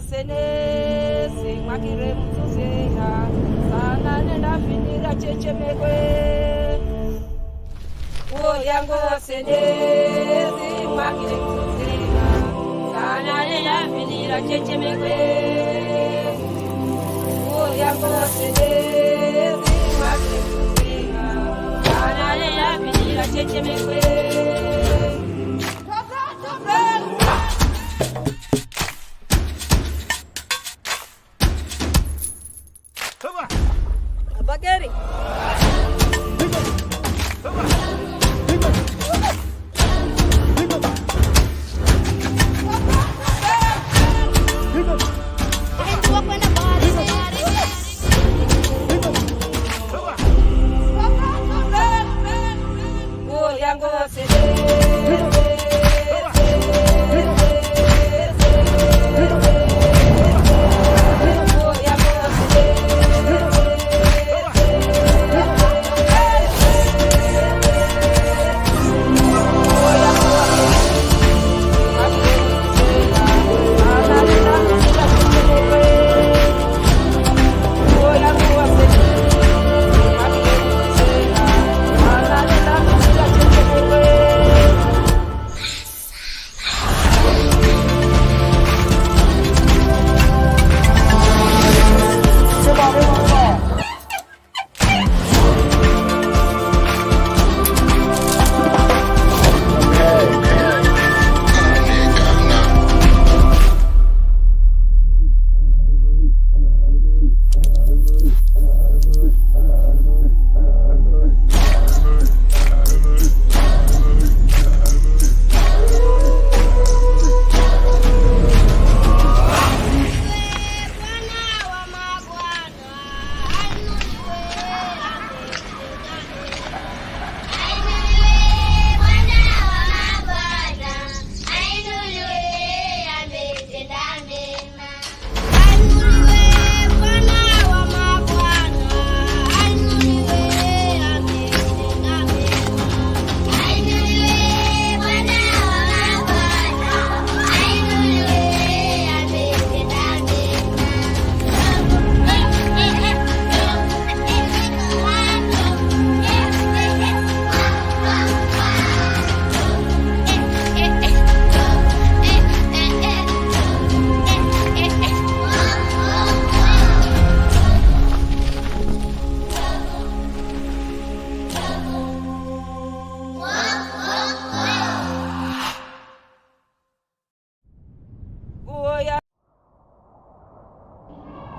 senesi makire mtuzeha sana nenda finira cheche megwe yango senesi makire mtuzeha sana nenda finira cheche megwe yango senesi makire mtuzeha sana nenda finira cheche megwe Bageri.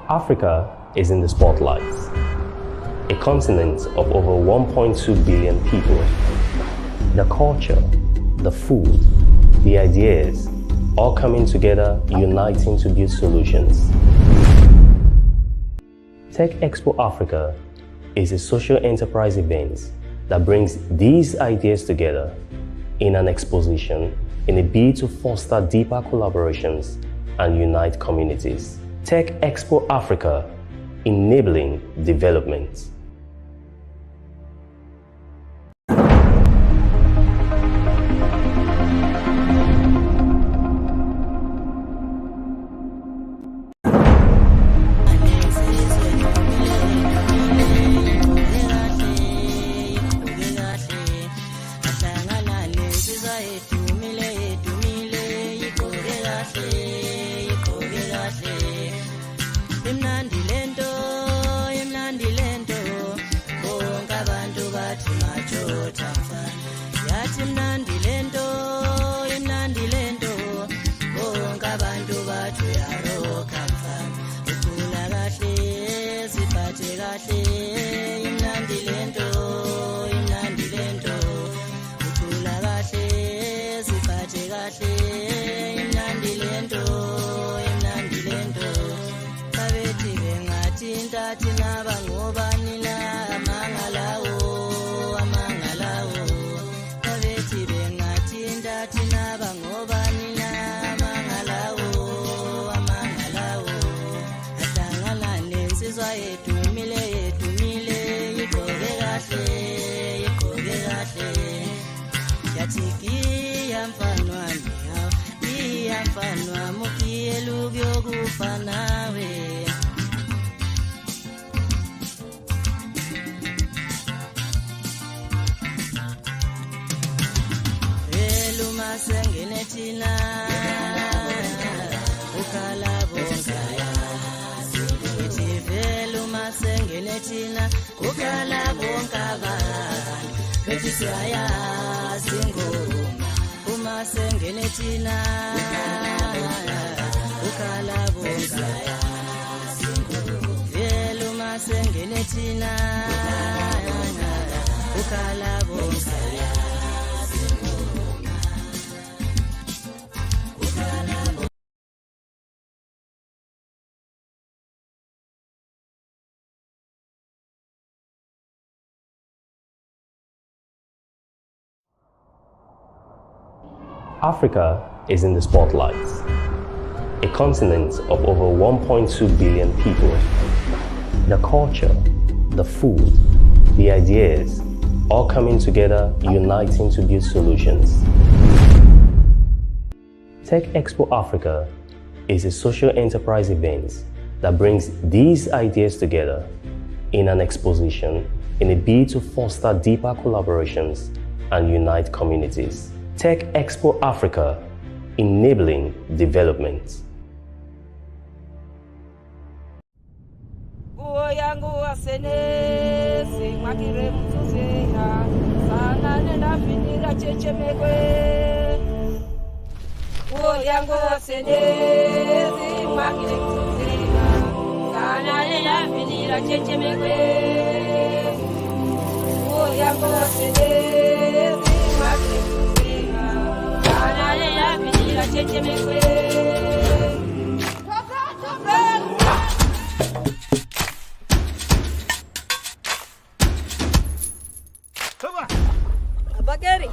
Africa is in the spotlight, a continent of over 1.2 billion people. The culture, the food, the ideas, all coming together, uniting to build solutions. Tech Expo Africa is a social enterprise event that brings these ideas together in an exposition in a bid to foster deeper collaborations and unite communities. Tech Expo Africa, enabling development. Yatiki ya mfano mukielu byokufa nawe veluma sengene thina ukhala bongaya ethi veluma sengene thina ukhala bongaba bethi siyayazi ingoma uma sengene thina ukhala bongaya veluma sengene thina ukhala bongaya Africa is in the spotlight, a continent of over 1.2 billion people. The culture, the food, the ideas, all coming together, uniting to build solutions. Tech Expo Africa is a social enterprise event that brings these ideas together in an exposition in a bid to foster deeper collaborations and unite communities. Tech Expo Africa, enabling development. Bageri.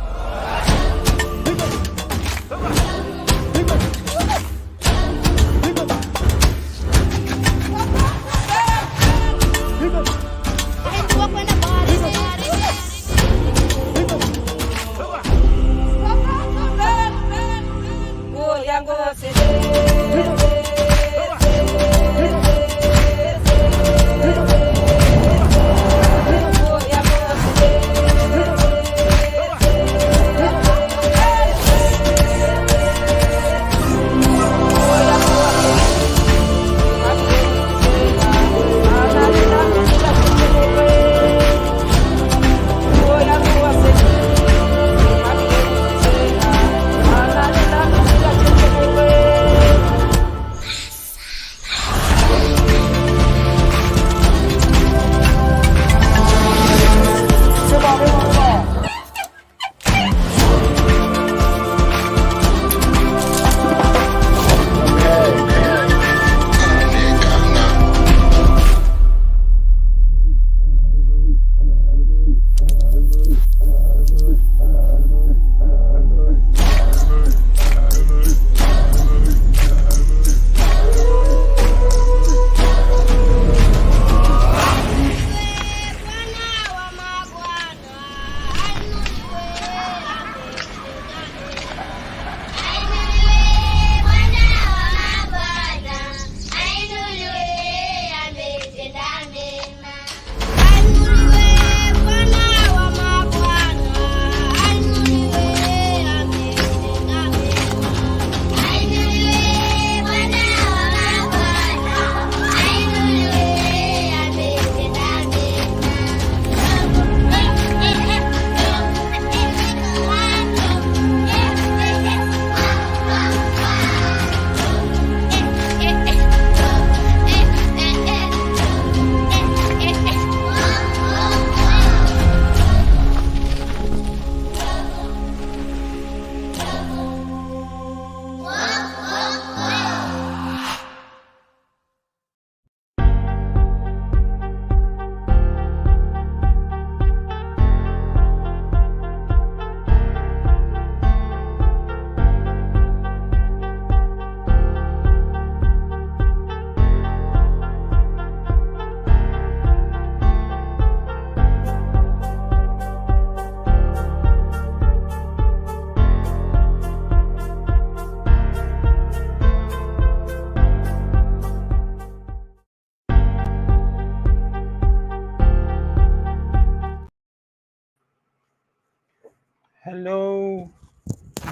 Hello,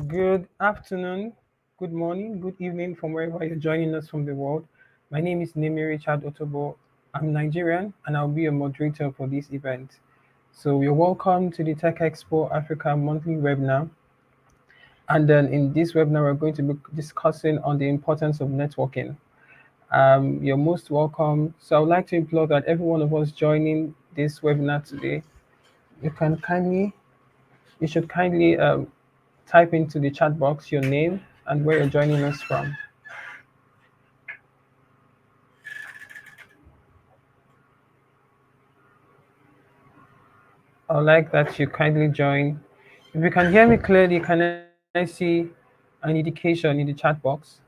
good afternoon, good morning, good evening from wherever you're joining us from the world. My name is Nemi Richard Otobo. I'm Nigerian and I'll be a moderator for this event. So you're welcome to the Tech Expo Africa monthly webinar. And then in this webinar, we're going to be discussing on the importance of networking. You're most welcome. So I would like to implore that every one of us joining this webinar today, you can kindly, you should kindly type into the chat box your name and where you're joining us from. I'd like that you kindly join. If you can hear me clearly, can I see an indication in the chat box?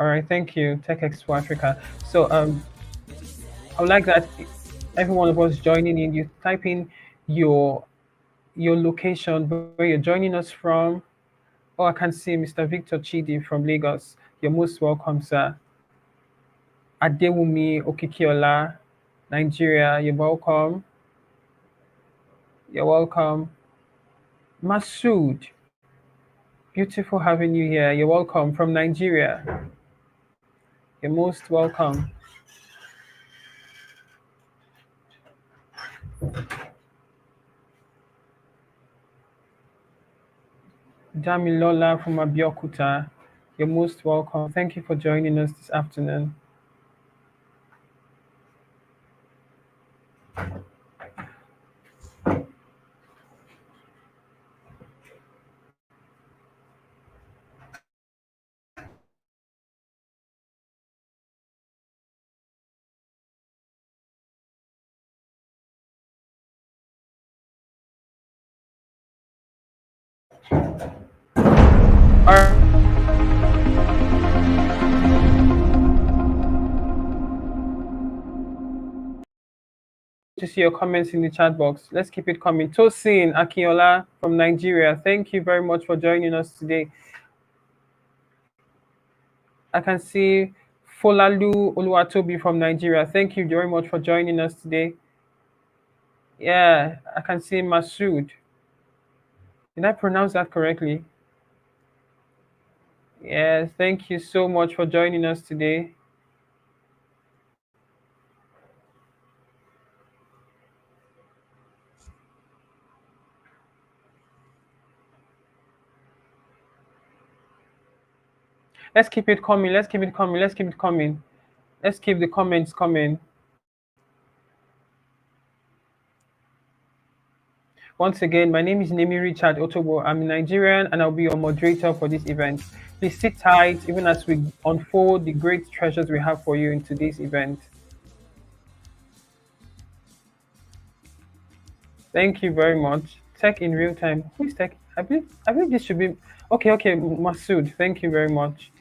All right, thank you, Tech Expo Africa. So I would like that every one of us joining in, you type in your your location, where you're joining us from. Oh, I can see Mr. Victor Chidi from Lagos. You're most welcome, sir. Adewumi Okikiola, Nigeria, you're welcome. You're welcome. Masood, beautiful having you here. You're welcome from Nigeria. You're most welcome. Damilola from Abiyokuta. You're most welcome. Thank you for joining us this afternoon. All right. To see your comments in the chat box. Let's keep it coming. Tosin Akinola from Nigeria. Thank you very much for joining us today. I can see Folalu Oluwatobi from Nigeria. Thank you very much for joining us today. Yeah, I can see Masood. Did I pronounce that correctly? Yes, thank you so much for joining us today. Let's keep it coming. Let's keep it coming. Let's keep it coming. Let's keep the comments coming. Once again, my name is Nemi Richard Otobo. I'm Nigerian and I'll be your moderator for this event. Please sit tight even as we unfold the great treasures we have for you in today's event. Thank you very much. Tech in real time. Who is Tech? I believe this should be okay, Masood. Thank you very much.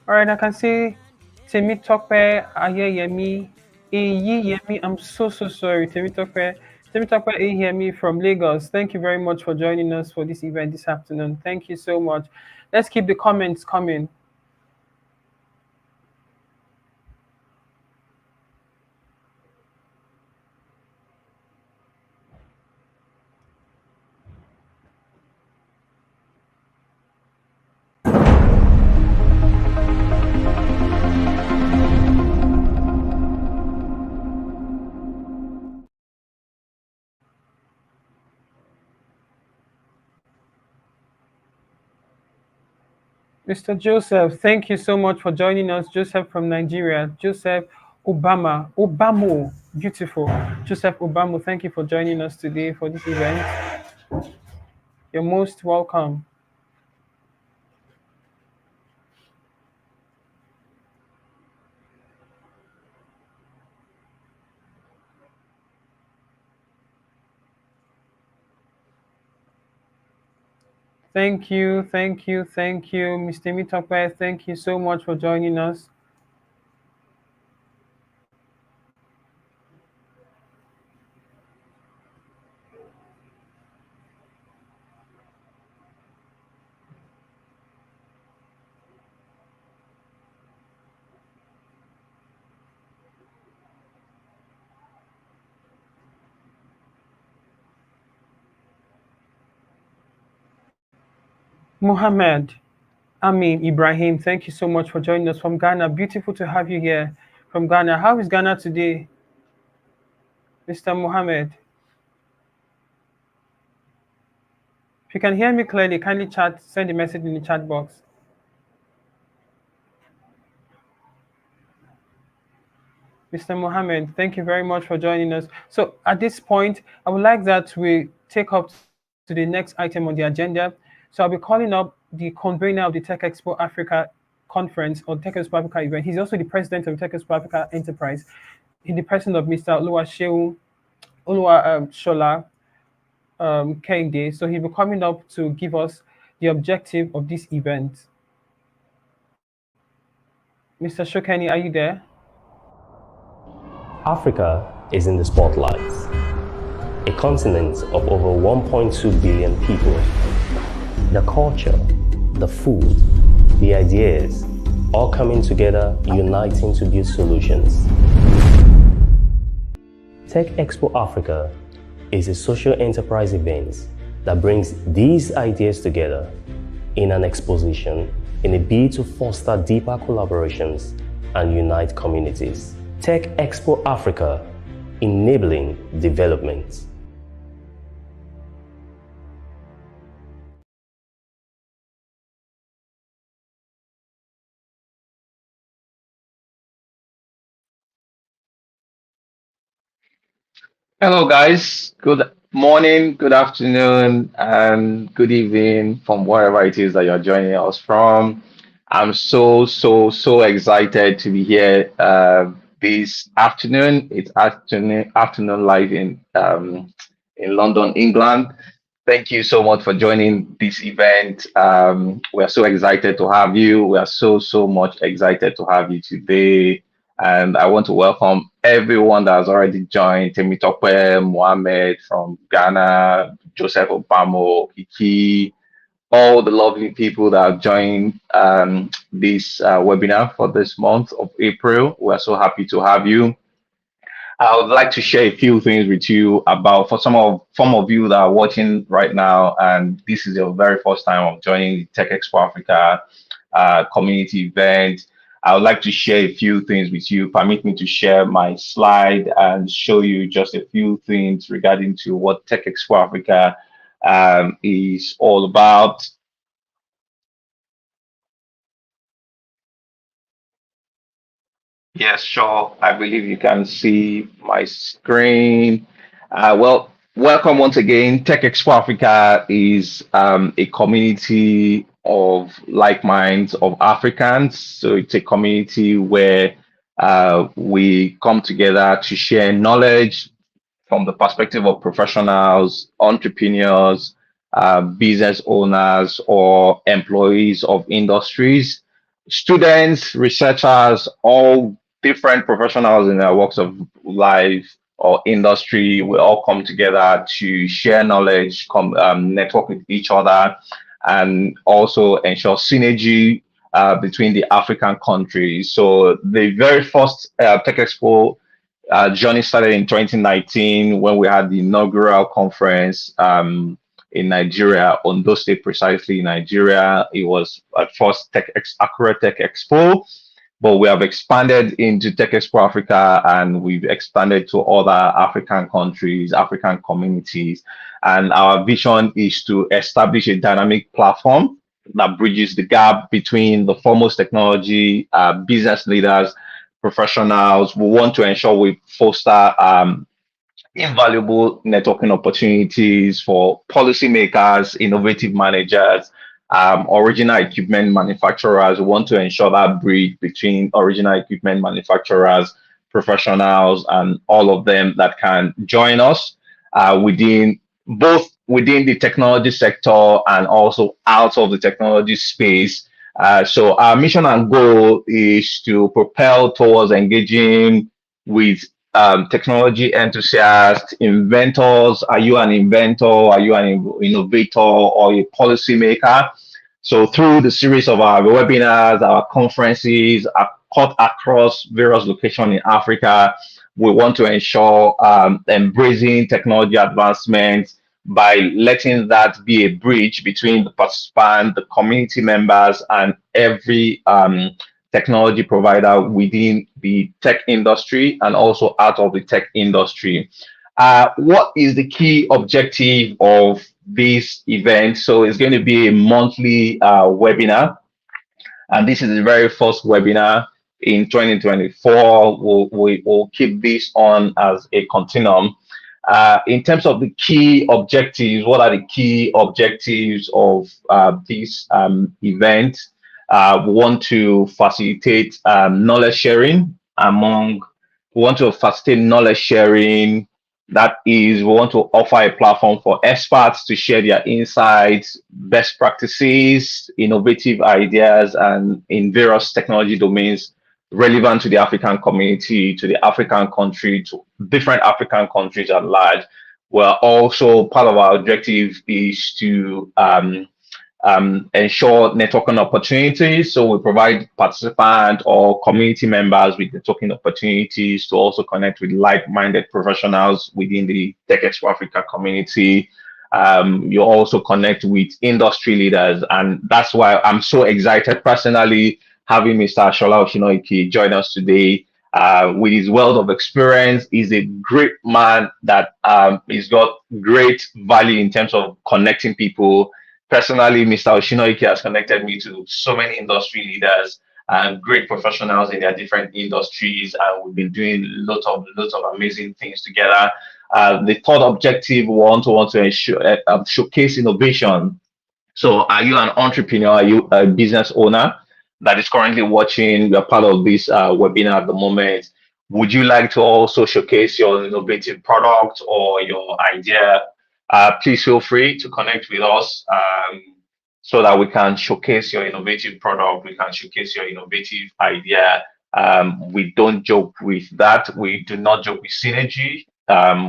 All right, I can see Temitope Ayeyemi, Eyeyemi. I'm so sorry, Temitope Ayeyemi from Lagos. Thank you very much for joining us for this event this afternoon. Thank you so much. Let's keep the comments coming. Mr. Joseph, thank you so much for joining us. Joseph from Nigeria. Joseph Obamo, beautiful. Joseph Obamo, thank you for joining us today for this event. You're most welcome. Thank you, thank you, thank you, Mr. Mitope. Thank you so much for joining us. Mohammed Amin Ibrahim, thank you so much for joining us from Ghana. Beautiful to have you here from Ghana. How is Ghana today, Mr. Mohammed? If you can hear me clearly, kindly chat, send a message in the chat box. Mr. Mohammed, thank you very much for joining us. So at this point, I would like that we take up to the next item on the agenda. So I'll be calling up the convener of the Tech Expo Africa conference or Tech Expo Africa event. He's also the president of Tech Expo Africa Enterprise. In the person of Mr. Olua Shola Kende. So he'll be coming up to give us the objective of this event. Mr. Shokeni, are you there? Africa is in the spotlight. A continent of over 1.2 billion people. The culture, the food, the ideas, all coming together, uniting to build solutions. Tech Expo Africa is a social enterprise event that brings these ideas together in an exposition in a bid to foster deeper collaborations and unite communities. Tech Expo Africa, enabling development. Hello, guys. Good morning, good afternoon, and good evening from wherever it is that you're joining us from. I'm so excited to be here this afternoon. It's afternoon live in London, England. Thank you so much for joining this event. We're so excited to have you. We are so much excited to have you today. And I want to welcome everyone that has already joined. Temitope, Mohammed from Ghana, Joseph Obamo, Kiki, all the lovely people that have joined this webinar for this month of April. We're so happy to have you. I would like to share a few things with you about for some of you that are watching right now, and this is your very first time of joining the Tech Expo Africa community event. I would like to share a few things with you. Permit me to share my slide and show you just a few things regarding to what Tech Expo Africa is all about. Yes, sure. I believe you can see my screen. Well, welcome once again. Tech Expo Africa is a community of like minds of Africans. So it's a community where we come together to share knowledge from the perspective of professionals, entrepreneurs, business owners, or employees of industries, students, researchers, all different professionals in their walks of life or industry. We all come together to share knowledge, network with each other, and also ensure synergy between the African countries. So the very first Tech Expo journey started in 2019 when we had the inaugural conference in Nigeria, Ondo State, precisely in Nigeria. It was at first Accra Tech Expo, but we have expanded into Tech Expo Africa, and we've expanded to other African countries, African communities. And our vision is to establish a dynamic platform that bridges the gap between the foremost technology, business leaders, professionals. We want to ensure we foster invaluable networking opportunities for policymakers, innovative managers, original equipment manufacturers. We want to ensure that bridge between original equipment manufacturers, professionals, and all of them that can join us within both within the technology sector and also out of the technology space. So our mission and goal is to propel towards engaging with technology enthusiasts, inventors. Are you an inventor? Are you an innovator or a policymaker? So through the series of our webinars, our conferences, cut across various locations in Africa, we want to ensure embracing technology advancements by letting that be a bridge between the participant, the community members, and every technology provider within the tech industry and also out of the tech industry. What is the key objective of this event? So it's going to be a monthly webinar, and this is the very first webinar in 2024. We'll keep this on as a continuum. In terms of the key objectives, what are the key objectives of this event? We want to facilitate knowledge sharing we want to facilitate knowledge sharing. That is, we want to offer a platform for experts to share their insights, best practices, innovative ideas, and in various technology domains relevant to the African community, to the African country, to different African countries at large. Well, also part of our objective is to ensure networking opportunities. So we provide participants or community members with networking opportunities to also connect with like-minded professionals within the Tech Expo Africa community. You also connect with industry leaders, and that's why I'm so excited personally having Mr. Shola Oshinoike join us today. With his wealth of experience, he's a great man that he's got great value in terms of connecting people. Personally, Mr. Oshinoike has connected me to so many industry leaders and great professionals in their different industries, and we've been doing lots of amazing things together. The third objective, we want to ensure, showcase innovation. So, are you an entrepreneur? Are you a business owner that is currently watching? You're part of this webinar at the moment. Would you like to also showcase your innovative product or your idea? Please feel free to connect with us so that we can showcase your innovative product, we can showcase your innovative idea. We don't joke with that. We do not joke with synergy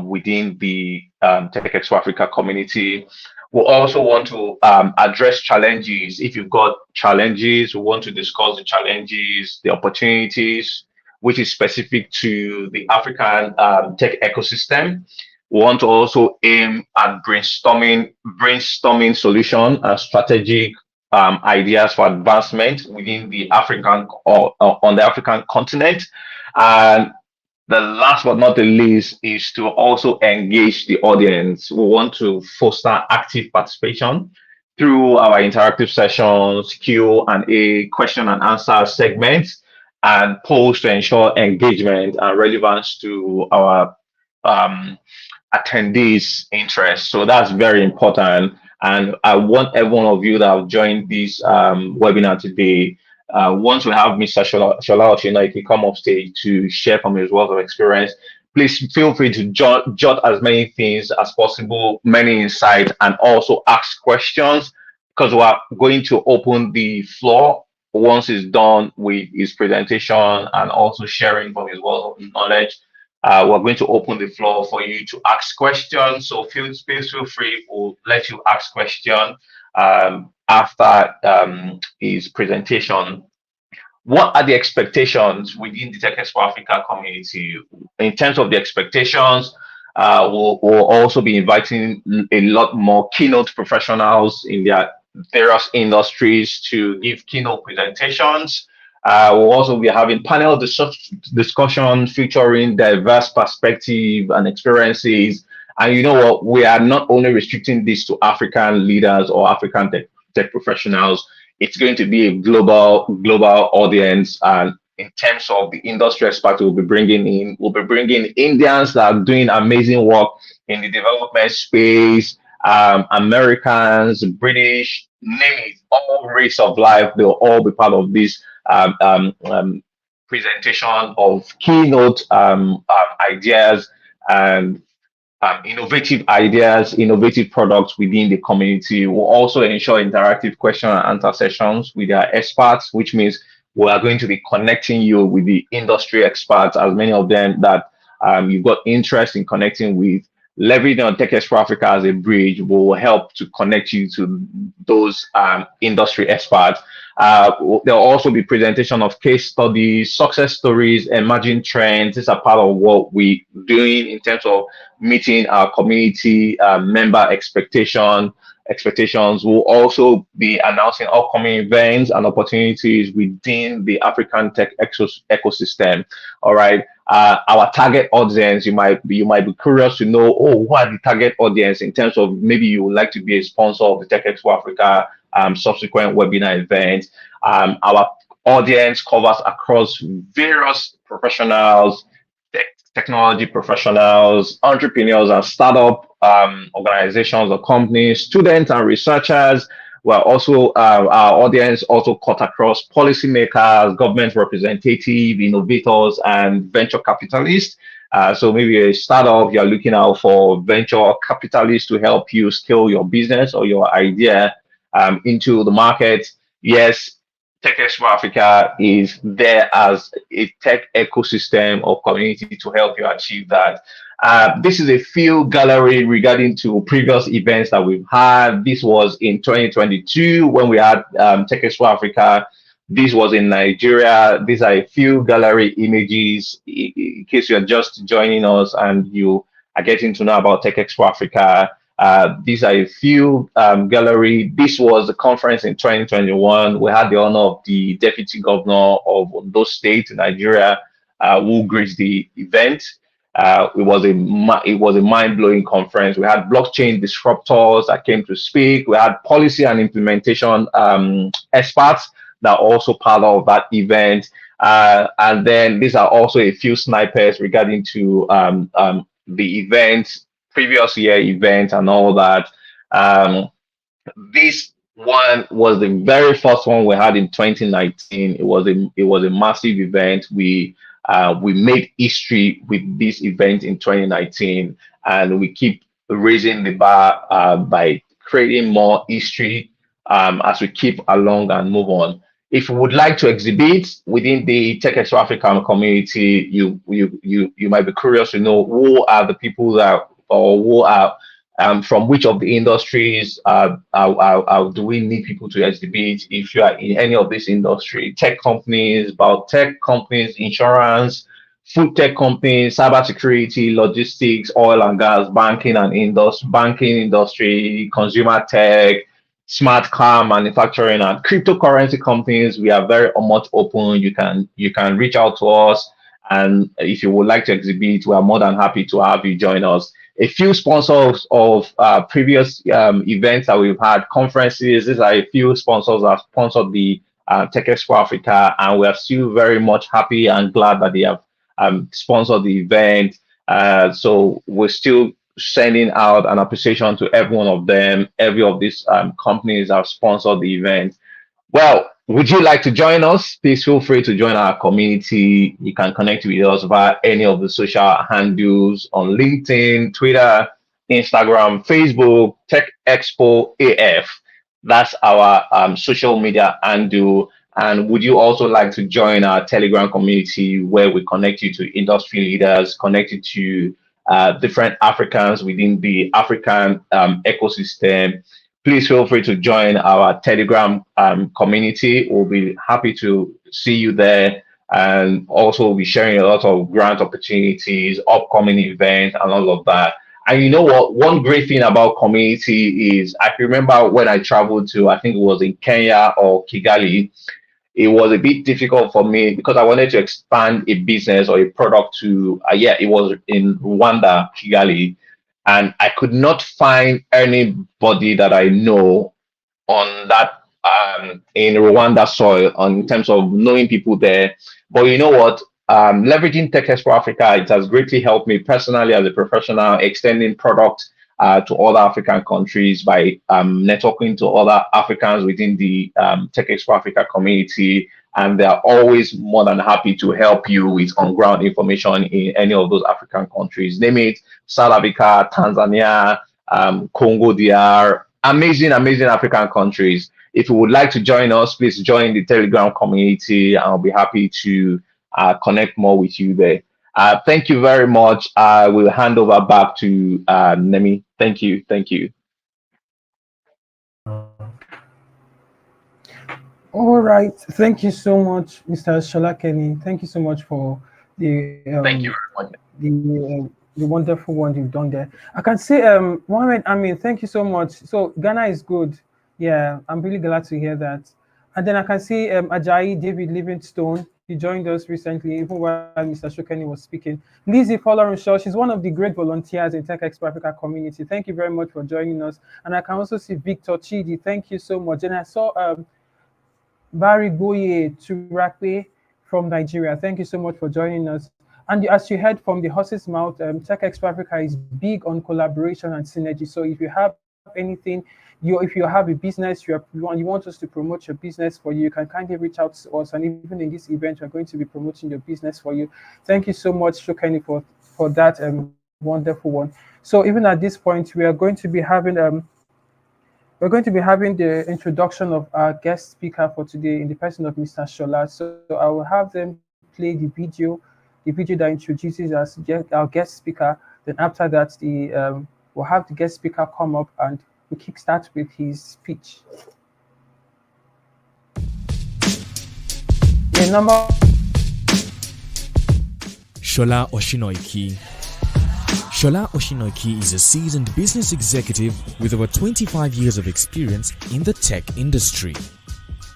within the Tech Expo Africa community. We also want to address challenges. If you've got challenges, we want to discuss the challenges, the opportunities, which is specific to the African tech ecosystem. We want to also aim at brainstorming solution and strategic ideas for advancement within the African or on the African continent. And the last but not the least is to also engage the audience. We want to foster active participation through our interactive sessions, Q&A, question and answer segments, and polls to ensure engagement and relevance to our attendees' interest. So that's very important. And I want every one of you that have joined this webinar today, once we have Mr. Shola Oshinoike come up stage to share from his wealth of experience, please feel free to jot as many things as possible, many insights, and also ask questions, because we are going to open the floor once he's done with his presentation and also sharing from his wealth of knowledge. We're going to open the floor for you to ask questions. So please feel free. We'll let you ask questions after his presentation. What are the expectations within the Tech Expo Africa community? In terms of the expectations, we'll also be inviting a lot more keynote professionals in their various industries to give keynote presentations. We'll also be having panel discussion featuring diverse perspective and experiences. And you know what? We are not only restricting this to African leaders or African tech professionals. It's going to be a global audience. And in terms of the industry experts we'll be bringing Indians that are doing amazing work in the development space, Americans, British, name it, all race of life. They'll all be part of this presentation of keynote ideas and innovative ideas, innovative products within the community. We'll also ensure interactive question and answer sessions with our experts, which means we are going to be connecting you with the industry experts, as many of them that you've got interest in connecting with. Leveraging on Tech Expo Africa as a bridge will help to connect you to those industry experts. There'll also be presentation of case studies, success stories, emerging trends. These are part of what we're doing in terms of meeting our community member expectations. We'll also be announcing upcoming events and opportunities within the African tech ecosystem. All right. Our target audience, you might be curious to know, who are the target audience in terms of maybe you would like to be a sponsor of the Tech Expo Africa subsequent webinar events. Our audience covers across various professionals, technology professionals, entrepreneurs and startup organizations or companies, students and researchers. We're also our audience also cut across policymakers, government representative, innovators, and venture capitalists. So maybe a startup, you're looking out for venture capitalists to help you scale your business or your idea into the market. Yes, Tech Expo Africa is there as a tech ecosystem or community to help you achieve that. This is a field gallery regarding to previous events that we've had. This was in 2022 when we had Tech Expo Africa. This was in Nigeria. These are a few gallery images in case you're just joining us and you are getting to know about Tech Expo Africa. These are a few gallery. This was the conference in 2021. We had the honor of the Deputy Governor of Ondo State, Nigeria, who graced the event. It was a mind-blowing conference. We had blockchain disruptors that came to speak. We had policy and implementation experts that are also part of that event. And then these are also a few snipers regarding to the event, previous year event and all that. This one was the very first one we had in 2019. It was a massive event. We made history with this event in 2019, and we keep raising the bar by creating more history as we keep along and move on. If you would like to exhibit within the Tech Expo African community, you might be curious to know who are the people that, or who are from which of the industries do we need people to exhibit. If you are in any of this industry, tech companies, biotech companies, insurance, food tech companies, cybersecurity, logistics, oil and gas, banking industry, consumer tech, smart car manufacturing, and cryptocurrency companies, we are very much open. You can reach out to us, and if you would like to exhibit, we are more than happy to have you join us. A few sponsors of previous events that we've had, conferences. These are a few sponsors that sponsored the Tech Expo Africa, and we are still very much happy and glad that they have sponsored the event. So we're still sending out an appreciation to every one of them. Every of these companies have sponsored the event. Well, would you like to join us? Please feel free to join our community. You can connect with us via any of the social handles on LinkedIn, Twitter, Instagram, Facebook, Tech Expo AF. That's our social media handle. And would you also like to join our Telegram community where we connect you to industry leaders, connected to different Africans within the African ecosystem? Please feel free to join our Telegram community. We'll be happy to see you there, and also we'll be sharing a lot of grant opportunities, upcoming events, and all of that. And you know what? One great thing about community is, I remember when I traveled to, I think it was in Kenya or Kigali, it was a bit difficult for me because I wanted to expand a business or a product to, it was in Rwanda, Kigali. And I could not find anybody that I know on that in Rwanda soil in terms of knowing people there. But you know what? Leveraging Tech Expo Africa, it has greatly helped me personally as a professional, extending product to other African countries by networking to other Africans within the Tech Expo Africa community. and they are always more than happy to help you with on-ground information in any of those African countries. Name it South Africa, Tanzania, Congo DR, amazing African countries. If you would like to join us, please join the Telegram community. I'll be happy to connect more with you there. Thank you very much. I will hand over back to Nemi. Thank you. Thank you. All right. Thank you so much, Mr. Sholakeni. Thank you so much for the Thank you very much. the wonderful one you've done there. I can say, Mohammed Amin, thank you so much. So Ghana is good. Yeah, I'm really glad to hear that. And then I can see Ajayi David Livingstone. He joined us recently, even while Mr. Shokeni was speaking. Lizzie Folarunshaw, she's one of the great volunteers in Tech Expo Africa community. Thank you very much for joining us. And I can also see Victor Chidi. Thank you so much. And I saw Barry Boye Turakwe from Nigeria. Thank you so much for joining us. And as you heard from the horse's mouth, Tech Expo Africa is big on collaboration and synergy. So if you have anything, if you have a business, you want us to promote your business for you, you can kindly reach out to us. And even in this event, we're going to be promoting your business for you. Thank you so much, Shokeni, for that wonderful one. So even at this point, we are going to be having the introduction of our guest speaker for today in the person of Mr. Shola. So I will have them play the video that introduces us, our guest speaker. Then after that, we'll have the guest speaker come up and we'll kickstart with his speech. The number. Shola Oshinoiki. Shola Oshinoiki is a seasoned business executive with over 25 years of experience in the tech industry.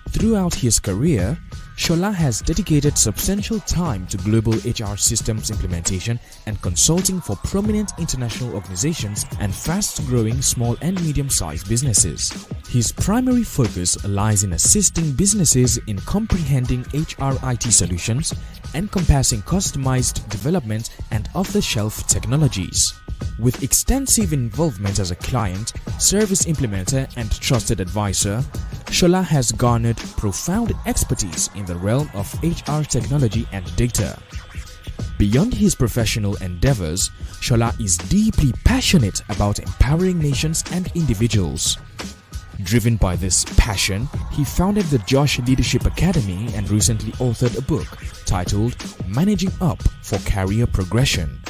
Throughout his career, Shola has dedicated substantial time to global HR systems implementation and consulting for prominent international organizations and fast-growing small and medium-sized businesses. His primary focus lies in assisting businesses in comprehending HR IT solutions, encompassing customized development and off-the-shelf technologies. With extensive involvement as a client, service implementer and trusted advisor, Shola has garnered profound expertise in the realm of HR technology and data. Beyond his professional endeavors, Shola is deeply passionate about empowering nations and individuals. Driven by this passion, he founded the Josh Leadership Academy and recently authored a book titled Managing Up for Career Progression.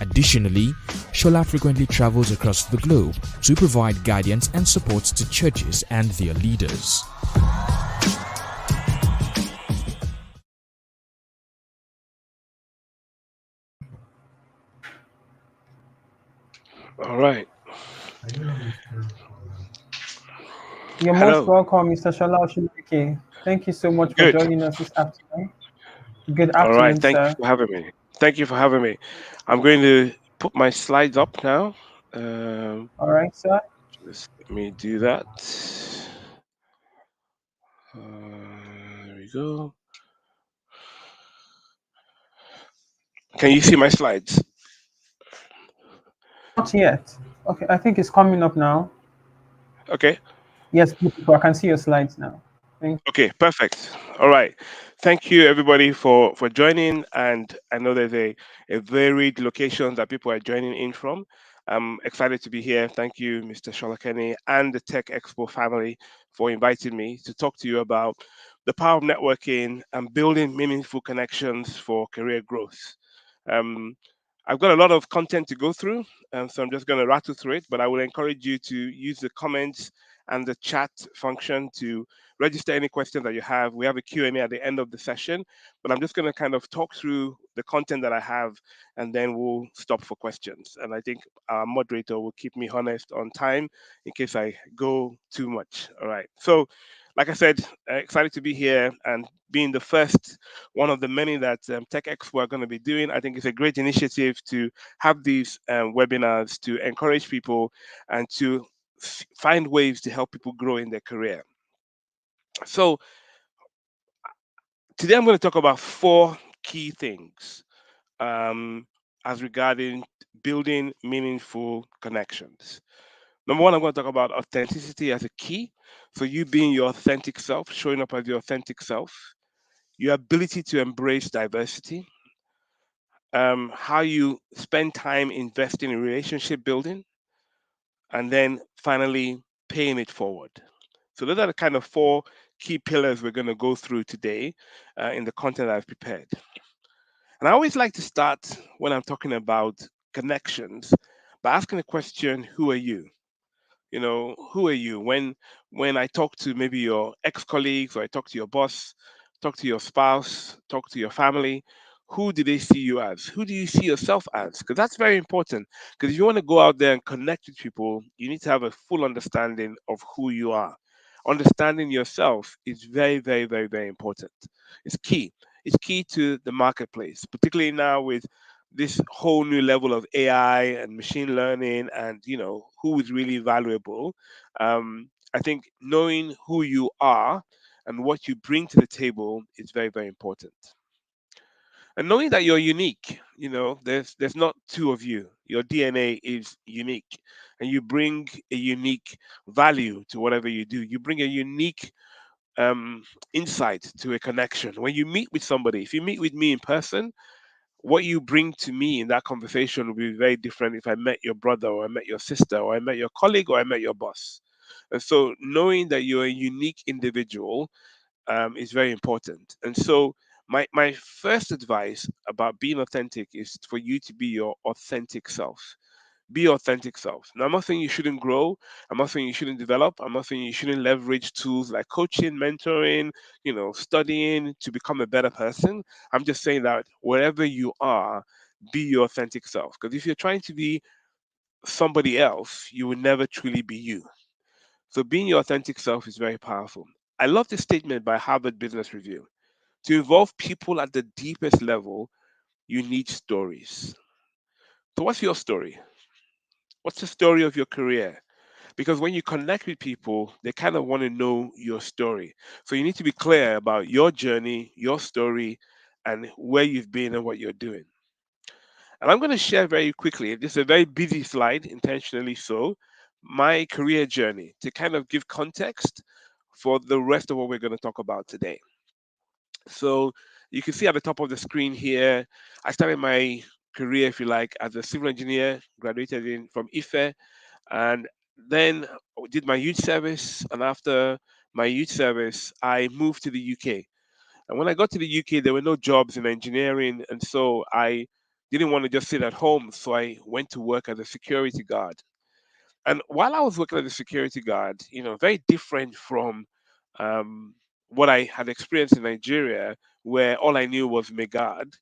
Additionally, Shola frequently travels across the globe to provide guidance and support to churches and their leaders. All right. You're most welcome, Mr. Shola Oshinoiki. Thank you so much for joining us this afternoon. Good afternoon, All right. Thank sir. you for having me. Thank you for having me. I'm going to put my slides up now. All right, sir. Just let me do that. There we go. Can you see my slides? Not yet. Okay, I think it's coming up now. Okay. Yes, beautiful. I can see your slides now. Okay, perfect. All right. Thank you, everybody, for joining. And I know there's a varied location that people are joining in from. I'm excited to be here. Thank you, Mr. Sholakeni and the Tech Expo family for inviting me to talk to you about the power of networking and building meaningful connections for career growth. I've got a lot of content to go through, so I'm just going to rattle through it, but I will encourage you to use the comments and the chat function to register any questions that you have. We have a Q&A at the end of the session, but I'm just going to kind of talk through the content that I have, and then we'll stop for questions. And I think our moderator will keep me honest on time in case I go too much. All right. So, like I said, excited to be here and being the first one of the many that Tech Expo are going to be doing. I think it's a great initiative to have these webinars to encourage people and to find ways to help people grow in their career. So today I'm going to talk about 4 key things as regarding building meaningful connections. Number 1, I'm going to talk about authenticity as a key. So you being your authentic self, showing up as your authentic self. your ability to embrace diversity, how you spend time investing in relationship building, and then finally paying it forward. So those are the kind of four key pillars we're going to go through today in the content I've prepared. And I always like to start when I'm talking about connections by asking the question, who are you? You know, who are you? When I talk to maybe your ex-colleagues, or I talk to your boss, talk to your spouse, talk to your family, who do they see you as? Who do you see yourself as? Because that's very important. Because if you want to go out there and connect with people, you need to have a full understanding of who you are. Understanding yourself is very, very, very, very important. It's key. It's key to the marketplace, particularly now with this whole new level of AI and machine learning, and who is really valuable. I think knowing who you are and what you bring to the table is very, very important. And knowing that you're unique, there's not two of you. Your DNA is unique, and you bring a unique value to whatever you do. You bring a unique insight to a connection. When you meet with somebody, if you meet with me in person, what you bring to me in that conversation will be very different if I met your brother, or I met your sister, or I met your colleague, or I met your boss. And so knowing that you're a unique individual is very important. And so my first advice about being authentic is for you to be your authentic self. Be your authentic self. Now, I'm not saying you shouldn't grow. I'm not saying you shouldn't develop. I'm not saying you shouldn't leverage tools like coaching, mentoring, studying to become a better person. I'm just saying that wherever you are, be your authentic self. Because if you're trying to be somebody else, you will never truly be you. So being your authentic self is very powerful. I love this statement by Harvard Business Review. To involve people at the deepest level, you need stories. So, what's your story? What's the story of your career? Because when you connect with people, they kind of want to know your story. So, you need to be clear about your journey, your story, and where you've been and what you're doing. And I'm going to share very quickly, this is a very busy slide, intentionally so, my career journey to kind of give context for the rest of what we're going to talk about today. So you can see at the top of the screen here, I started my career, if you like, as a civil engineer, graduated from IFE, and then did my youth service. And after my youth service, I moved to the UK. And when I got to the UK, there were no jobs in engineering, and so I didn't want to just sit at home. So I went to work as a security guard. And while I was working as a security guard, very different from um, what I had experienced in Nigeria, where all I knew was Megad.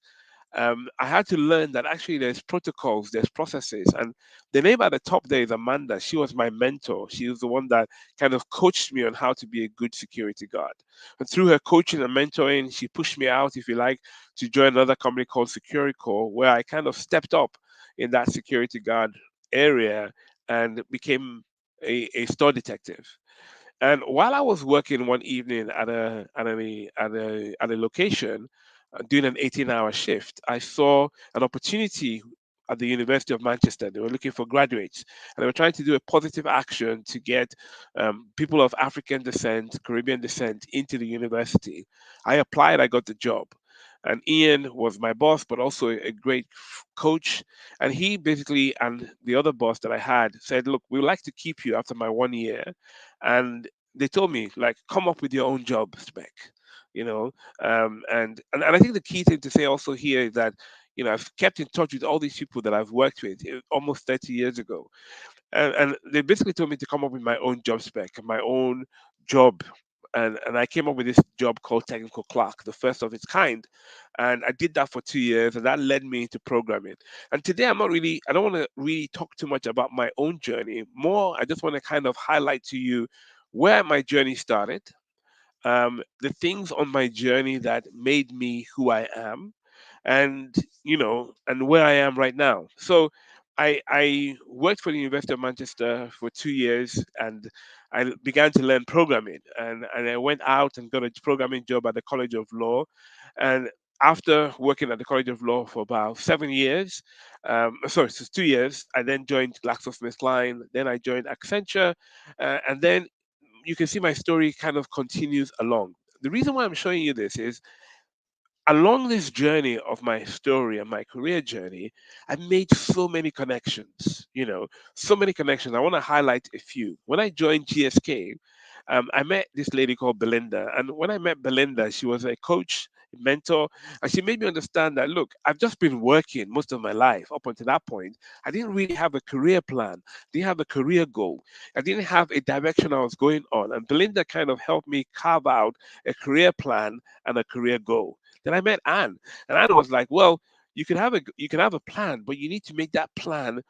I had to learn that actually there's protocols, there's processes, and the name at the top there is Amanda. She was my mentor. She was the one that kind of coached me on how to be a good security guard. And through her coaching and mentoring, she pushed me out, if you like, to join another company called Securicore, where I kind of stepped up in that security guard area and became a store detective. And while I was working one evening at a location, doing an 18-hour shift, I saw an opportunity at the University of Manchester. They were looking for graduates, and they were trying to do a positive action to get people of African descent, Caribbean descent into the university. I applied, I got the job. And Ian was my boss, but also a great coach. And he basically, and the other boss that I had, said, "Look, we would like to keep you after my 1 year." And they told me, like, come up with your own job spec, you know. And I think the key thing to say also here is that, I've kept in touch with all these people that I've worked with almost 30 years ago. And they basically told me to come up with my own job spec, my own job. And I came up with this job called technical clerk, the first of its kind. And I did that for 2 years, and that led me into programming. And today I don't want to really talk too much about my own journey. More, I just want to kind of highlight to you where my journey started, the things on my journey that made me who I am, and and where I am right now. So I worked for the University of Manchester for 2 years, and I began to learn programming, and I went out and got a programming job at the College of Law. And after working at the College of Law for about 7 years, sorry, so 2 years, I then joined GlaxoSmithKline. Then I joined Accenture, and then you can see my story kind of continues along. The reason why I'm showing you this is along this journey of my story and my career journey, I made so many connections, so many connections. I want to highlight a few. When I joined GSK, I met this lady called Belinda. And when I met Belinda, she was a coach, a mentor, and she made me understand that, look, I've just been working most of my life up until that point. I didn't really have a career plan, didn't have a career goal. I didn't have a direction I was going on. And Belinda kind of helped me carve out a career plan and a career goal. Then I met Anne, and Anne was like, "Well, you can have a plan, but you need to make that plan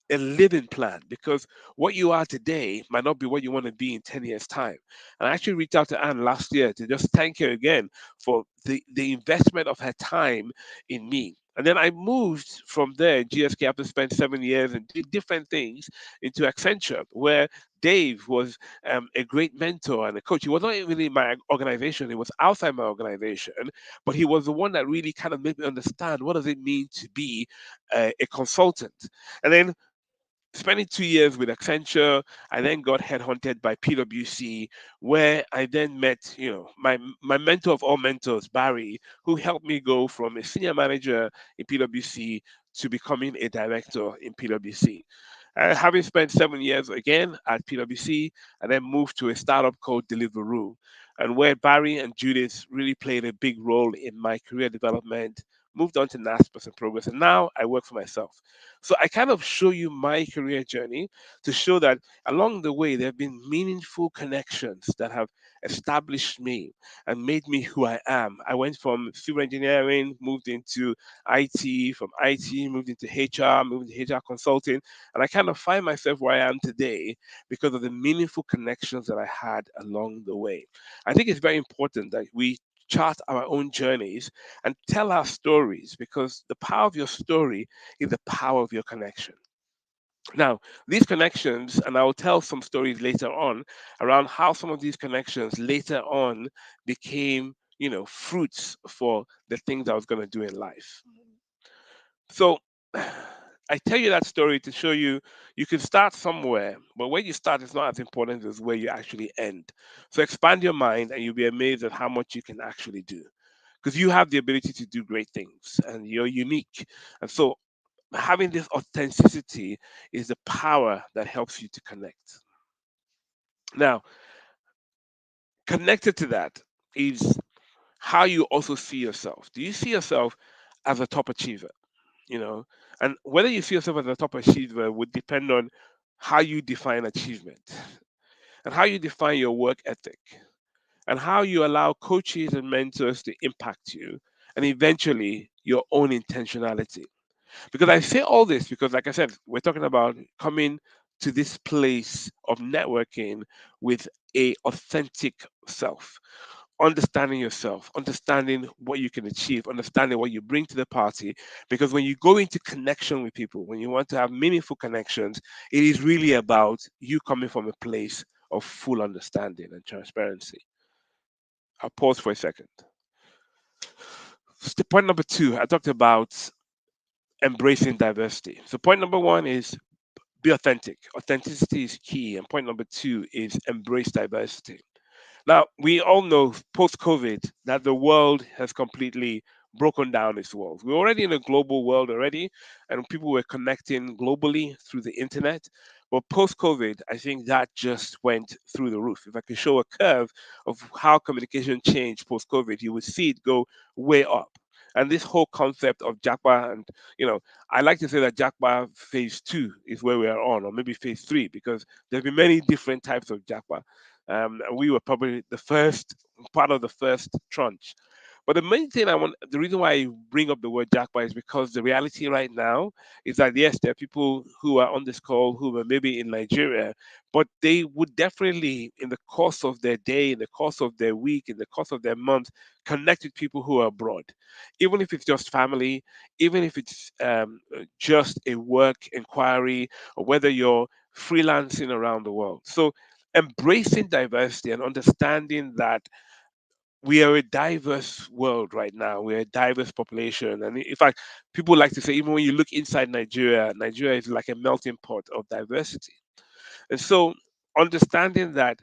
a living plan, because what you are today might not be what you want to be in 10 years' time." And I actually reached out to Anne last year to just thank her again for the investment of her time in me. And then I moved from there in GSK after spent 7 years and did different things into Accenture, where Dave was a great mentor and a coach. He was not really in my organization; he was outside my organization, but he was the one that really kind of made me understand what does it mean to be a consultant. And then spending 2 years with Accenture, I then got headhunted by PwC, where I then met, my mentor of all mentors, Barry, who helped me go from a senior manager in PwC to becoming a director in PwC. Having spent 7 years again at PwC, I then moved to a startup called Deliveroo, and where Barry and Judith really played a big role in my career development. Moved on to NASPERS and Progress, and now I work for myself. So I kind of show you my career journey to show that along the way there have been meaningful connections that have established me and made me who I am. I went from civil engineering, moved into IT, from IT moved into HR, moved into HR consulting, and I kind of find myself where I am today because of the meaningful connections that I had along the way. I think it's very important that we chart our own journeys and tell our stories, because the power of your story is the power of your connection. Now, these connections, and I'll tell some stories later on around how some of these connections later on became, fruits for the things I was going to do in life. So I tell you that story to show you you can start somewhere, but where you start is not as important as where you actually end. So expand your mind and you'll be amazed at how much you can actually do, because you have the ability to do great things and you're unique. And so having this authenticity is the power that helps you to connect. Now, connected to that is how you also see yourself. Do you see yourself as a top achiever? You know, and whether you see yourself as a top achiever would depend on how you define achievement and how you define your work ethic and how you allow coaches and mentors to impact you, and eventually your own intentionality. Because I say all this because, like I said, we're talking about coming to this place of networking with a authentic self, understanding yourself, understanding what you can achieve, understanding what you bring to the party. Because when you go into connection with people, when you want to have meaningful connections, it is really about you coming from a place of full understanding and transparency. I'll pause for a second. So point number two, I talked about embracing diversity. So point number one is be authentic. Authenticity is key. And point number two is embrace diversity. Now, we all know post COVID that the world has completely broken down its walls. We're already in a global world already, and people were connecting globally through the internet. But post COVID, I think that just went through the roof. If I could show a curve of how communication changed post COVID, you would see it go way up. And this whole concept of JAPA, and I like to say that JAPA phase two is where we are on, or maybe phase three, because there's been many different types of JAPA. We were probably the first part of the first tranche. But the main thing the reason why I bring up the word jackpot is because the reality right now is that yes, there are people who are on this call who are maybe in Nigeria, but they would definitely, in the course of their day, in the course of their week, in the course of their month, connect with people who are abroad, even if it's just family, even if it's just a work inquiry, or whether you're freelancing around the world. So embracing diversity and understanding that we are a diverse world right now. We're a diverse population. And in fact, people like to say, even when you look inside Nigeria, Nigeria is like a melting pot of diversity. And so, understanding that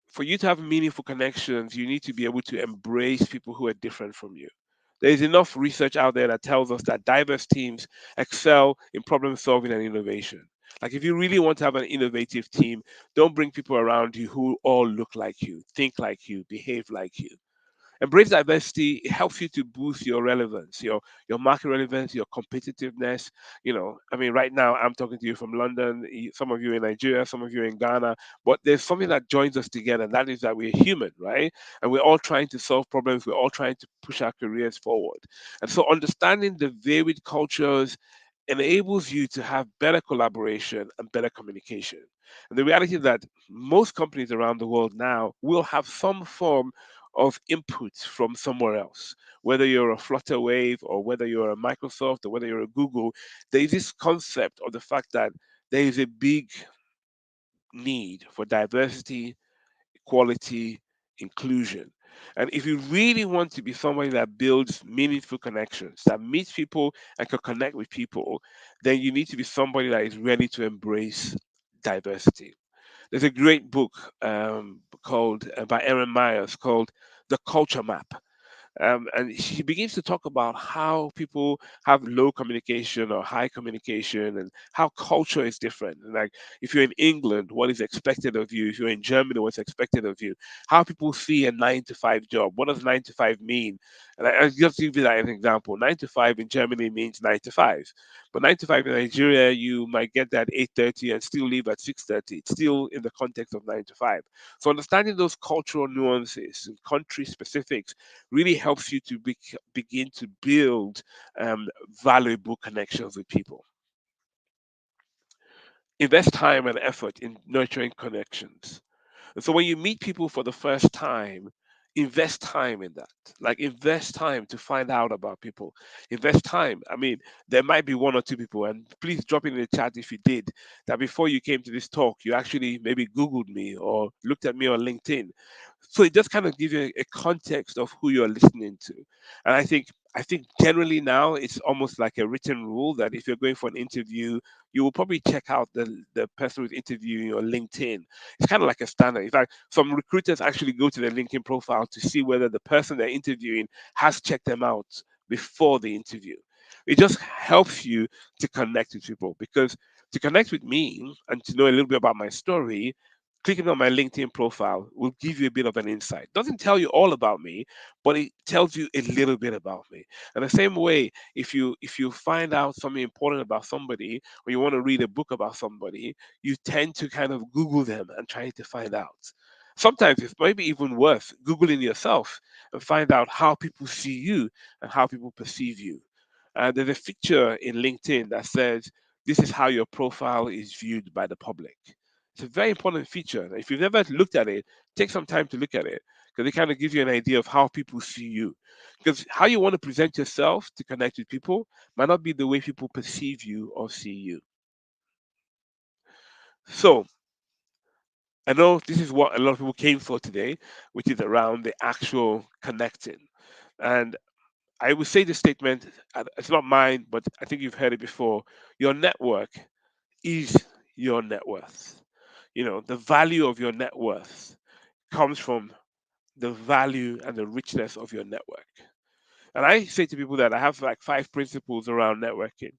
for you to have meaningful connections, you need to be able to embrace people who are different from you. There's enough research out there that tells us that diverse teams excel in problem solving and innovation. Like if you really want to have an innovative team, don't bring people around you who all look like you, think like you, behave like you. Embrace diversity. It helps you to boost your relevance, your market relevance, your competitiveness. I mean, right now I'm talking to you from London. Some of you in Nigeria, some of you in Ghana. But there's something that joins us together, and that is that we're human, right? And we're all trying to solve problems. We're all trying to push our careers forward. And so, understanding the varied cultures enables you to have better collaboration and better communication. And the reality is that most companies around the world now will have some form of input from somewhere else. Whether you're a Flutterwave or whether you're a Microsoft or whether you're a Google, there is this concept of the fact that there is a big need for diversity, equality, inclusion. And if you really want to be somebody that builds meaningful connections, that meets people and can connect with people, then you need to be somebody that is ready to embrace diversity. There's a great book called by Erin Myers called The Culture Map, and she begins to talk about how people have low communication or high communication and how culture is different. And like if you're in England, what is expected of you? If you're in Germany, what's expected of you? How people see a 9 to 5 job. What does 9 to 5 mean? And I'll just give you that as an example. 9 to 5 in Germany means 9 to 5. But 9 to 5 in Nigeria, you might get that 8:30 and still leave at 6:30. It's still in the context of 9 to 5. So understanding those cultural nuances and country specifics really helps you to begin to build valuable connections with people. Invest time and effort in nurturing connections. And so when you meet people for the first time, invest time in that. Like invest time to find out about people. Invest time. I mean, there might be one or two people, and please drop it in the chat if you did, that before you came to this talk, you actually maybe Googled me or looked at me on LinkedIn. So it just kind of gives you a context of who you're listening to. And I think generally now it's almost like a written rule that if you're going for an interview, you will probably check out the person who's interviewing you on LinkedIn. It's kind of like a standard. In fact, some recruiters actually go to their LinkedIn profile to see whether the person they're interviewing has checked them out before the interview. It just helps you to connect with people because to connect with me and to know a little bit about my story, clicking on my LinkedIn profile will give you a bit of an insight. Doesn't tell you all about me, but it tells you a little bit about me. And the same way, if you find out something important about somebody or you want to read a book about somebody, you tend to kind of Google them and try to find out. Sometimes it's maybe even worth Googling yourself and find out how people see you and how people perceive you. There's a feature in LinkedIn that says this is how your profile is viewed by the public. It's a very important feature. If you've never looked at it, take some time to look at it because it kind of gives you an idea of how people see you. Because how you want to present yourself to connect with people might not be the way people perceive you or see you. So I know this is what a lot of people came for today, which is around the actual connecting. And I would say this statement, it's not mine, but I think you've heard it before. Your network is your net worth. The value of your net worth comes from the value and the richness of your network. And I say to people that I have like 5 principles around networking.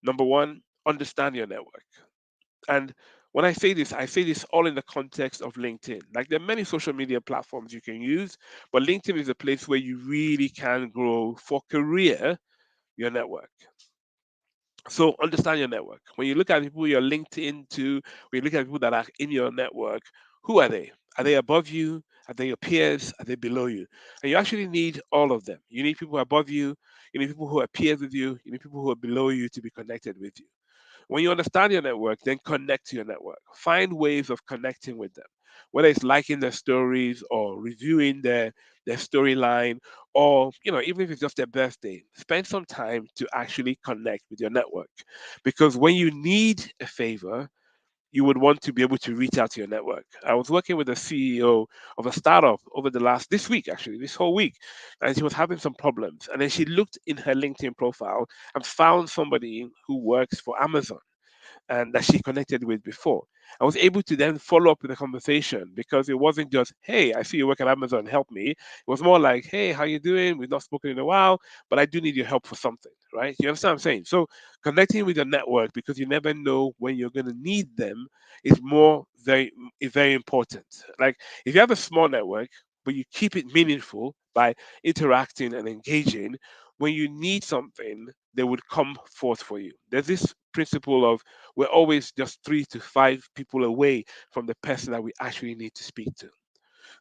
Number one, understand your network. And when I say this all in the context of LinkedIn. Like there are many social media platforms you can use, but LinkedIn is a place where you really can grow for career your network. So understand your network. When you look at people you're linked into, when you look at people that are in your network, who are they? Are they above you? Are they your peers? Are they below you? And you actually need all of them. You need people above you. You need people who are peers with you. You need people who are below you to be connected with you. When you understand your network, then connect to your network. Find ways of connecting with them, whether it's liking their stories or reviewing their storyline, or even if it's just their birthday. Spend some time to actually connect with your network, because when you need a favor, you would want to be able to reach out to your network. I was working with a CEO of a startup over this week, actually, this whole week, and she was having some problems. And then she looked in her LinkedIn profile and found somebody who works for Amazon. and that she connected with before. I was able to then follow up with a conversation because it wasn't just, hey, I see you work at Amazon, help me. It was more like, hey, how you doing? We've not spoken in a while, but I do need your help for something, right? You understand what I'm saying? So connecting with your network, because you never know when you're going to need them, is very important. Like if you have a small network, but you keep it meaningful by interacting and engaging, when you need something, they would come forth for you. There's this principle of we're always just 3 to 5 people away from the person that we actually need to speak to.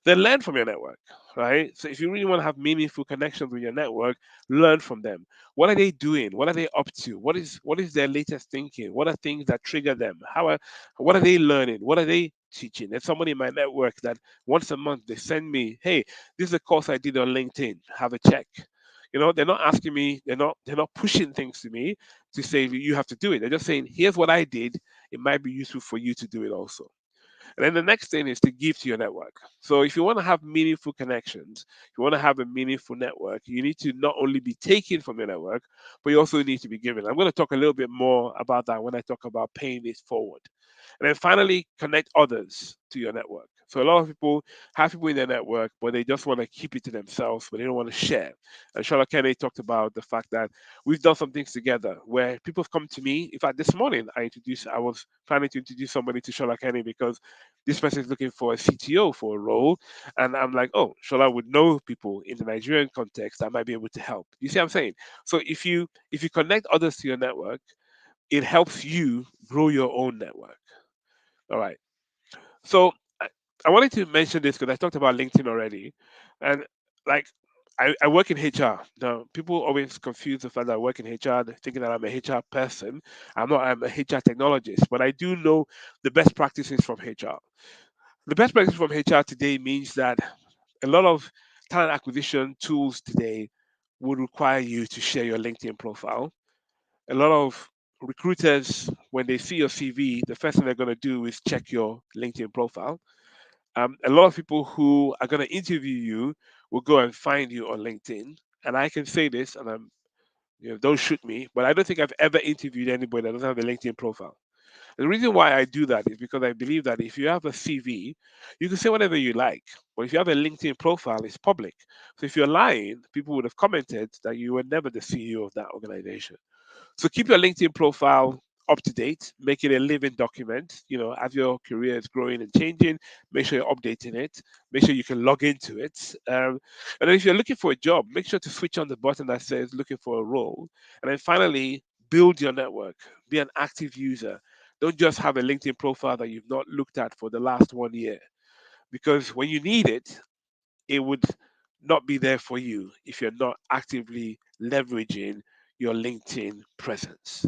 Then learn from your network, right? So if you really want to have meaningful connections with your network, learn from them. What are they doing? What are they up to? What is their latest thinking? What are things that trigger them? What are they learning? What are they teaching? There's somebody in my network that once a month they send me, hey, this is a course I did on LinkedIn. Have a check. They're not asking me, they're not pushing things to me to say you have to do it. They're just saying, here's what I did. It might be useful for you to do it also. And then the next thing is to give to your network. So if you want to have meaningful connections, if you want to have a meaningful network, you need to not only be taking from your network, but you also need to be giving. I'm going to talk a little bit more about that when I talk about paying it forward. And then finally, connect others to your network. So a lot of people have people in their network, but they just want to keep it to themselves, but they don't want to share. And Charlotte Kennedy talked about the fact that we've done some things together where people have come to me. In fact, this morning I was planning to introduce somebody to Charlotte Kennedy because this person is looking for a CTO for a role. And I'm like, oh, Shola would know people in the Nigerian context that might be able to help. You see what I'm saying? So if you connect others to your network, it helps you grow your own network. All right. So I wanted to mention this because I talked about LinkedIn already, and like I work in HR. Now people always confuse the fact that I work in HR, thinking that I'm a HR person. I'm not. I'm a HR technologist, but I do know the best practices from HR. The best practices from HR today means that a lot of talent acquisition tools today would require you to share your LinkedIn profile. A lot of recruiters, when they see your CV, the first thing they're going to do is check your LinkedIn profile. A lot of people who are going to interview you will go and find you on LinkedIn. And I can say this, and don't shoot me, but I don't think I've ever interviewed anybody that doesn't have a LinkedIn profile. The reason why I do that is because I believe that if you have a CV, you can say whatever you like. But if you have a LinkedIn profile, it's public. So if you're lying, people would have commented that you were never the CEO of that organization. So keep your LinkedIn profile up to date, make it a living document. As your career is growing and changing, make sure you're updating it, make sure you can log into it. And then if you're looking for a job, make sure to switch on the button that says looking for a role. And then finally, build your network, be an active user. Don't just have a LinkedIn profile that you've not looked at for the last 1 year, because when you need it, it would not be there for you if you're not actively leveraging your LinkedIn presence.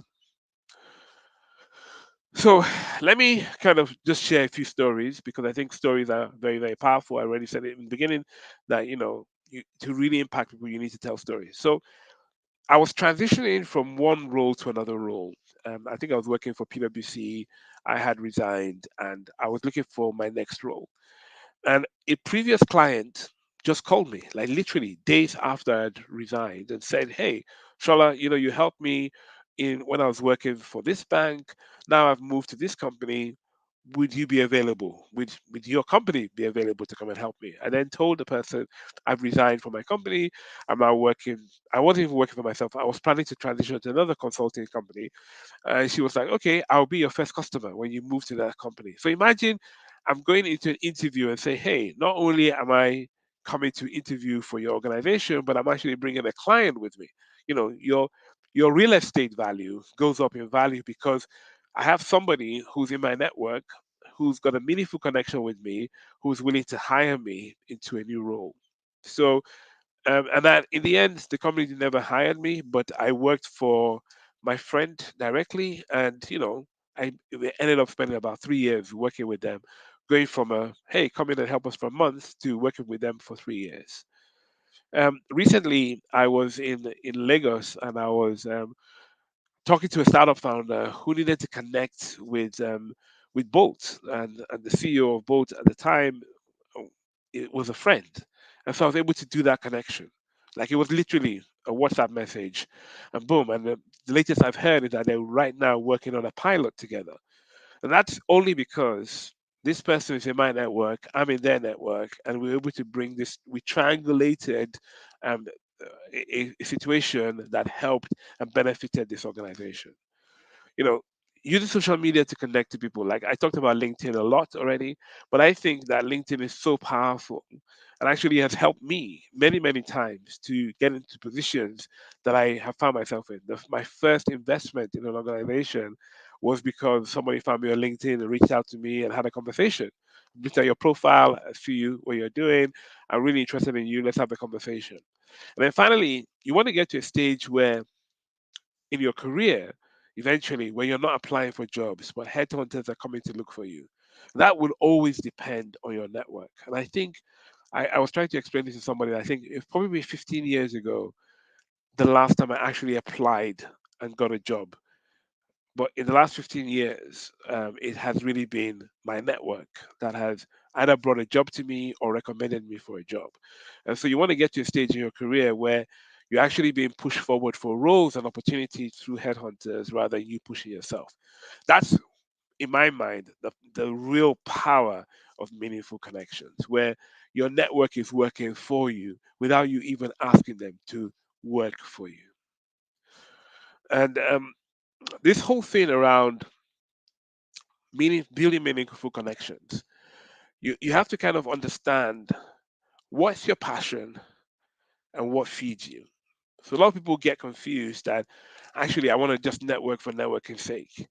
So let me kind of just share a few stories because I think stories are very, very powerful. I already said it in the beginning that, to really impact people, you need to tell stories. So I was transitioning from one role to another role. I think I was working for PwC. I had resigned and I was looking for my next role. And a previous client just called me, like literally days after I'd resigned, and said, "Hey, Shola, you helped me in when I was working for this bank. Now I've moved to this company. Would you be available? Would your company be available to come and help me?" I then told the person, "I've resigned from my company. I'm now working. I wasn't even working for myself. I was planning to transition to another consulting company." And she was like, "Okay, I'll be your first customer when you move to that company." So imagine I'm going into an interview and say, "Hey, not only am I coming to interview for your organization, but I'm actually bringing a client with me." Your real estate value goes up in value because I have somebody who's in my network who's got a meaningful connection with me, who's willing to hire me into a new role. So and that in the end, the company never hired me, but I worked for my friend directly, and I we ended up spending about 3 years working with them, going from a hey, come in and help us for a month to working with them for 3 years. Recently, I was in Lagos, and I was talking to a startup founder who needed to connect with Bolt, and the CEO of Bolt at the time, oh, it was a friend, and so I was able to do that connection. Like it was literally a WhatsApp message, and boom, and the latest I've heard is that they're right now working on a pilot together. And that's only because this person is in my network, I'm in their network, and we're able to bring this, we triangulated um, a situation that helped and benefited this organization. You know, using social media to connect to people. Like I talked about LinkedIn a lot already, but I think that LinkedIn is so powerful and actually has helped me many, many times to get into positions that I have found myself in. My first investment in an organization was because somebody found me on LinkedIn and reached out to me and had a conversation. Looked at your profile, I see you, what you're doing. I'm really interested in you. Let's have a conversation. And then finally, you want to get to a stage where in your career, eventually, when you're not applying for jobs, but headhunters are coming to look for you, that will always depend on your network. And I think I was trying to explain this to somebody. I think it's probably 15 years ago, the last time I actually applied and got a job. But in the last 15 years, it has really been my network that has either brought a job to me or recommended me for a job. And so you want to get to a stage in your career where you're actually being pushed forward for roles and opportunities through headhunters rather than you pushing yourself. That's, in my mind, the real power of meaningful connections, where your network is working for you without you even asking them to work for you. And this whole thing around building meaningful connections, you have to kind of understand what's your passion and what feeds you. So a lot of people get confused that actually I want to just network for networking sake.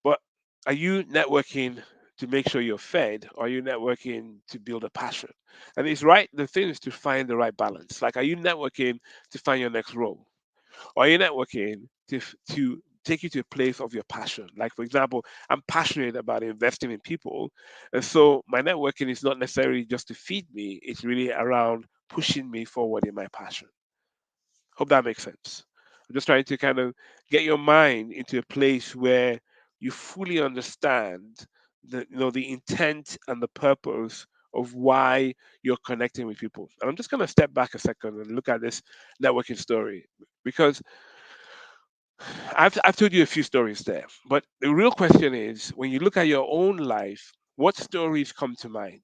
But are you networking to make sure you're fed, or are you networking to build a passion? And it's right, the thing is to find the right balance. Like, are you networking to find your next role? Or are you networking to take you to a place of your passion? Like, for example, I'm passionate about investing in people. And so my networking is not necessarily just to feed me, it's really around pushing me forward in my passion. Hope that makes sense. I'm just trying to kind of get your mind into a place where you fully understand the intent and the purpose of why you're connecting with people. And I'm just going to step back a second and look at this networking story, because I've told you a few stories there, but the real question is, when you look at your own life, what stories come to mind?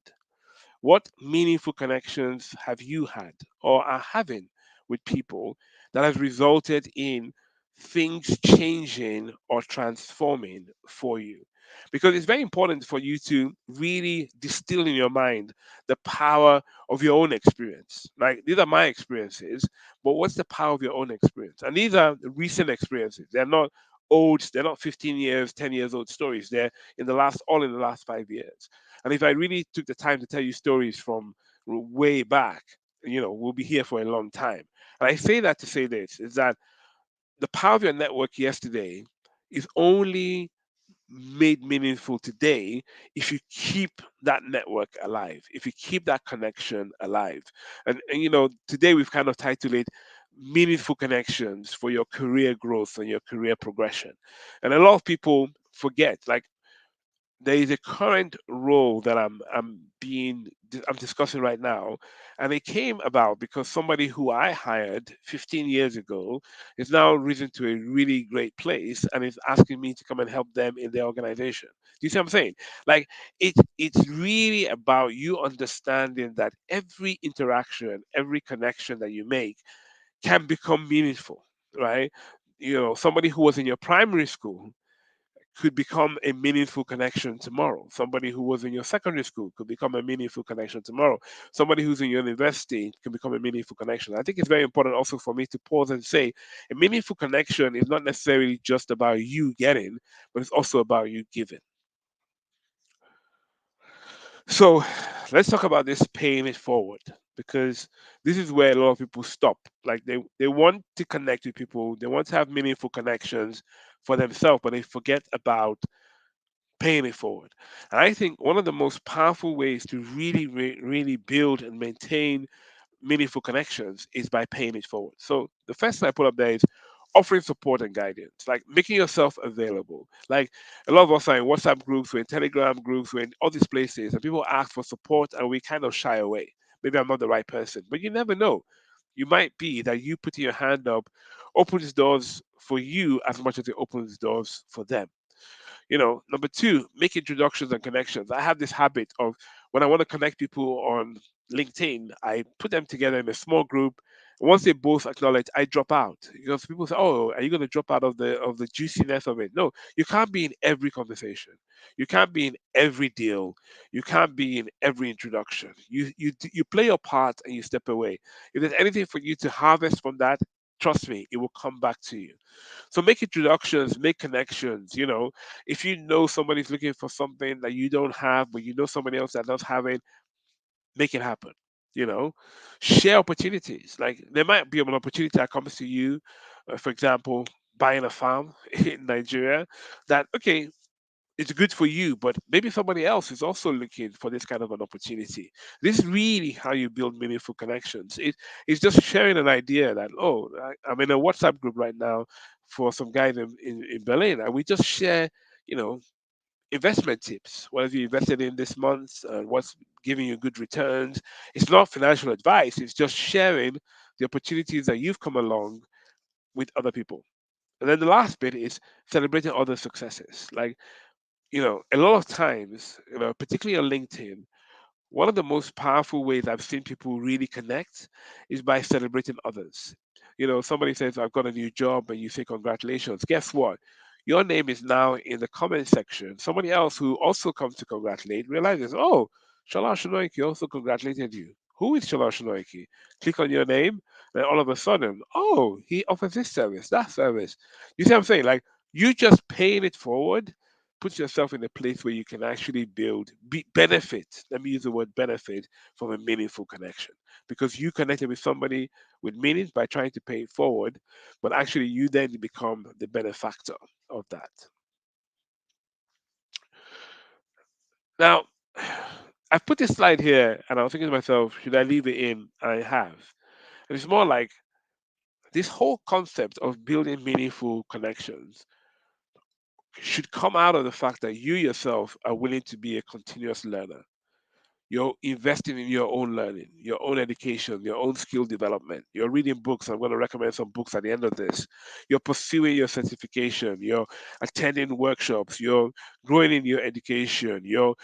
What meaningful connections have you had or are having with people that has resulted in things changing or transforming for you? Because it's very important for you to really distill in your mind the power of your own experience. Like, these are my experiences, but what's the power of your own experience? And these are recent experiences. They're not old, they're not 15 years, 10 years old stories. They're all in the last 5 years. And if I really took the time to tell you stories from way back, we'll be here for a long time. And I say that to say this is that the power of your network yesterday is only made meaningful today if you keep that network alive, if you keep that connection alive. And today we've kind of titled it Meaningful Connections for Your Career Growth and Your Career Progression. And a lot of people forget, like, there is a current role that I'm discussing right now, and it came about because somebody who I hired 15 years ago is now risen to a really great place and is asking me to come and help them in their organization. Do you see what I'm saying? Like, it's really about you understanding that every interaction, every connection that you make can become meaningful, right? Somebody who was in your primary school could become a meaningful connection tomorrow. Somebody who was in your secondary school could become a meaningful connection tomorrow. Somebody who's in your university can become a meaningful connection. I think it's very important also for me to pause and say a meaningful connection is not necessarily just about you getting, but it's also about you giving. So let's talk about this paying it forward, because this is where a lot of people stop. Like, they want to connect with people, they want to have meaningful connections for themselves, but they forget about paying it forward. And I think one of the most powerful ways to really, really build and maintain meaningful connections is by paying it forward. So the first thing I put up there is offering support and guidance, like making yourself available. Like, a lot of us are in WhatsApp groups, we're in Telegram groups, we're in all these places, and people ask for support and we kind of shy away. Maybe I'm not the right person, but you never know. You might be that you putting your hand up opens doors for you as much as it opens doors for them. Number two, make introductions and connections. I have this habit of when I want to connect people on LinkedIn, I put them together in a small group. Once they both acknowledge, I drop out because people say, "Oh, are you going to drop out of the juiciness of it?" No, you can't be in every conversation. You can't be in every deal. You can't be in every introduction. You play your part and you step away. If there's anything for you to harvest from that, trust me, it will come back to you. So make introductions, make connections. If you know somebody's looking for something that you don't have, but you know somebody else that does have it, make it happen. You know, share opportunities. Like there might be an opportunity that comes to you, for example, buying a farm in Nigeria. That okay, it's good for you, but maybe somebody else is also looking for this kind of an opportunity. This is really how you build meaningful connections. It's just sharing an idea that, oh, I'm in a WhatsApp group right now for some guys in Berlin, and we just share, you know, investment tips. What have you invested in this month? What's giving you good returns? It's not financial advice, it's just sharing the opportunities that you've come along with other people. And then the last bit is celebrating other successes. Like, a lot of times, particularly on LinkedIn, one of the most powerful ways I've seen people really connect is by celebrating others. Somebody says, I've got a new job, and you say, congratulations. Guess what? Your name is now in the comment section. Somebody else who also comes to congratulate realizes, oh, Shala Shinoiki also congratulated you. Who is Shala Shinoiki? Click on your name, and all of a sudden, oh, he offers this service, that service. You see what I'm saying? Like, you just paying it forward put yourself in a place where you can actually benefit. Let me use the word benefit from a meaningful connection because you connected with somebody with meaning by trying to pay it forward, but actually you then become the benefactor of that. Now, I've put this slide here and I was thinking to myself, should I leave it in? I have. And it's more like this whole concept of building meaningful connections should come out of the fact that you yourself are willing to be a continuous learner. You're investing in your own learning, your own education, your own skill development. You're reading books. I'm going to recommend some books at the end of this. You're pursuing your certification. You're attending workshops. You're growing in your education. You're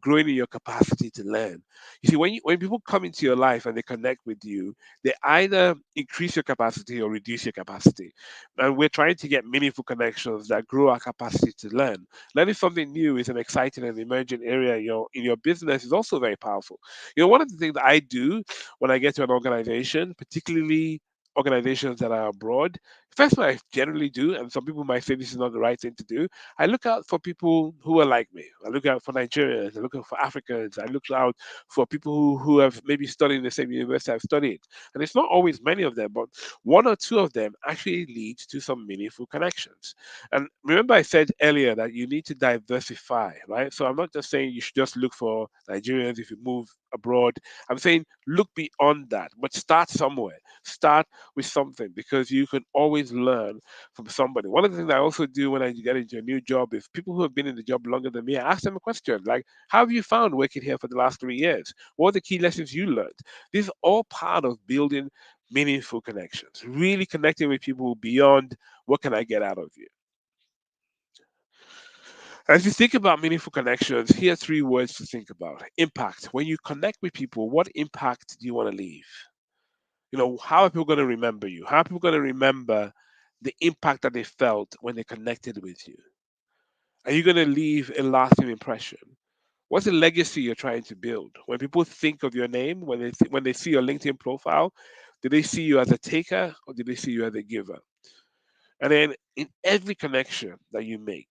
growing in your capacity to learn. You see, when people come into your life and they connect with you, they either increase your capacity or reduce your capacity. And we're trying to get meaningful connections that grow our capacity to learn. Learning something new is an exciting and emerging area in your business is also very powerful. One of the things that I do when I get to an organization, particularly organizations that are abroad, first what I generally do, and some people might say this is not the right thing to do, I look out for people who are like me. I look out for Nigerians, I look out for Africans, I look out for people who have maybe studied in the same university I've studied. And it's not always many of them, but one or two of them actually lead to some meaningful connections. And remember, I said earlier that you need to diversify, right? So I'm not just saying you should just look for Nigerians if you move abroad. I'm saying look beyond that, but start somewhere. Start with something because you can always learn from somebody. One of the things I also do when I get into a new job is people who have been in the job longer than me, I ask them a question like, how have you found working here for the last 3 years? What are the key lessons you learned? These are all part of building meaningful connections, really connecting with people beyond what can I get out of you. As you think about meaningful connections, here are three words to think about. Impact. When you connect with people, what impact do you want to leave? How are people going to remember you? How are people going to remember the impact that they felt when they connected with you? Are you going to leave a lasting impression? What's the legacy you're trying to build? When people think of your name, when they see your LinkedIn profile, do they see you as a taker or do they see you as a giver? And then in every connection that you make,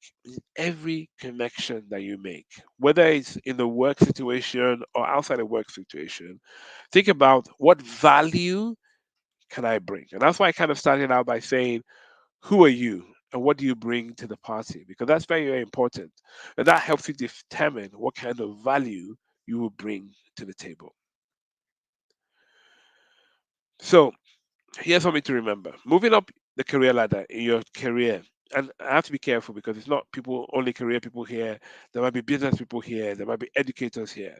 whether it's in the work situation or outside the work situation, think about what value can I bring? And that's why I kind of started out by saying, who are you? And what do you bring to the party? Because that's very, very important. And that helps you determine what kind of value you will bring to the table. So here's something to remember. Moving up the career ladder in your career, and I have to be careful because it's not people only career people here. There might be business people here. There might be educators here.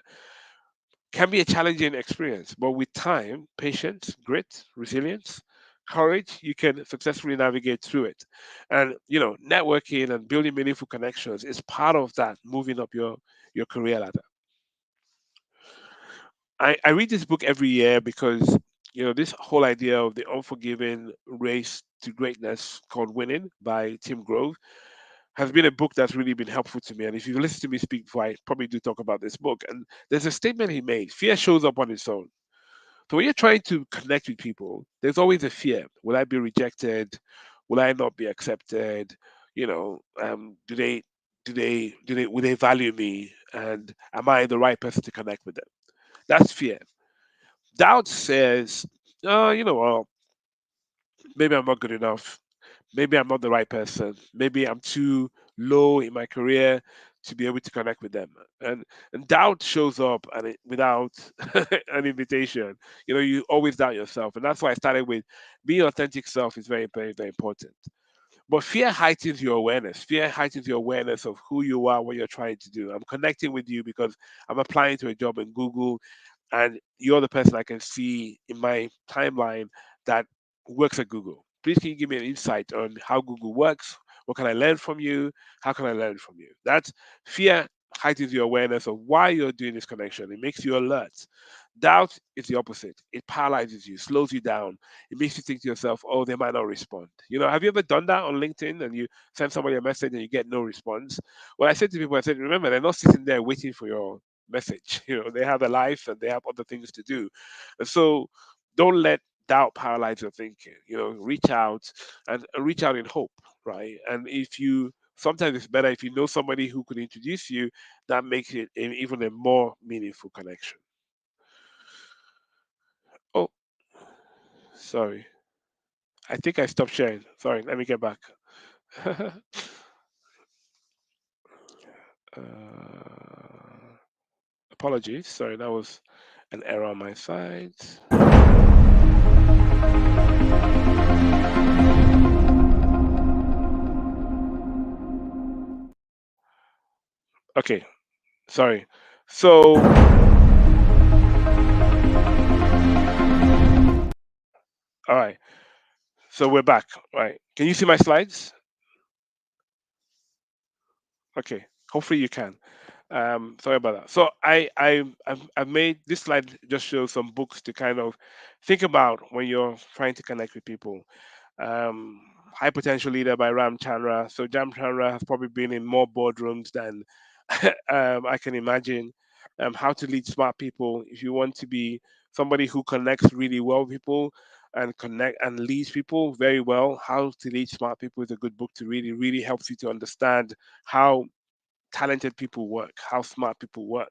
can be a challenging experience, but with time, patience, grit, resilience, courage, you can successfully navigate through it. And networking and building meaningful connections is part of that moving up your career ladder. I read this book every year because this whole idea of the unforgiving race to greatness called Winning by Tim Grove has been a book that's really been helpful to me. And if you've listened to me speak before, I probably do talk about this book. And there's a statement he made: fear shows up on its own. So when you're trying to connect with people, there's always a fear. Will I be rejected? Will I not be accepted? Do will they value me? And am I the right person to connect with them? That's fear. Doubt says, oh, well, maybe I'm not good enough. Maybe I'm not the right person. Maybe I'm too low in my career to be able to connect with them. And doubt shows up without an invitation. You always doubt yourself. And that's why I started with being authentic self is very, very, very important. But fear heightens your awareness. Fear heightens your awareness of who you are, what you're trying to do. I'm connecting with you because I'm applying to a job in Google, and you're the person I can see in my timeline that works at Google. Please, can you give me an insight on how Google works? What can I learn from you? How can I learn from you? That fear heightens your awareness of why you're doing this connection. It makes you alert. Doubt is the opposite. It paralyzes you, slows you down. It makes you think to yourself, oh, they might not respond. Have you ever done that on LinkedIn and you send somebody a message and you get no response? Well, I said to people, remember, they're not sitting there waiting for your message. They have a life and they have other things to do. And so don't let doubt paralyze your thinking. Reach out and reach out in hope, right? And sometimes it's better if you know somebody who could introduce you. That makes it even a more meaningful connection. Oh, sorry. I think I stopped sharing. Sorry, let me get back. Apologies. Sorry, that was an error on my side. Okay, sorry. So, all right. So we're back. All right. Can you see my slides? Okay. Hopefully you can. Sorry about that. So I've made this slide just shows some books to kind of think about when you're trying to connect with people. High Potential Leader by Ram Chandra. So Ram Chandra has probably been in more boardrooms than I can imagine. How to Lead Smart People. If you want to be somebody who connects really well with people and connect and leads people very well, How to Lead Smart People is a good book to read. It really helps you to understand how talented people work, how smart people work.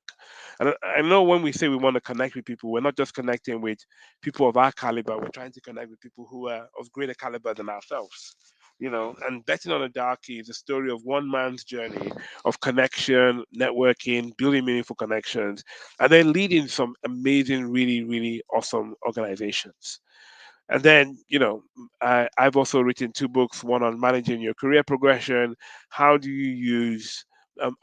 And I know when we say we want to connect with people, we're not just connecting with people of our caliber, we're trying to connect with people who are of greater caliber than ourselves. And Betting on a Darkie is a story of one man's journey of connection, networking, building meaningful connections, and then leading some amazing, really, really awesome organizations. And then, I've also written 2 books, one on managing your career progression. How do you use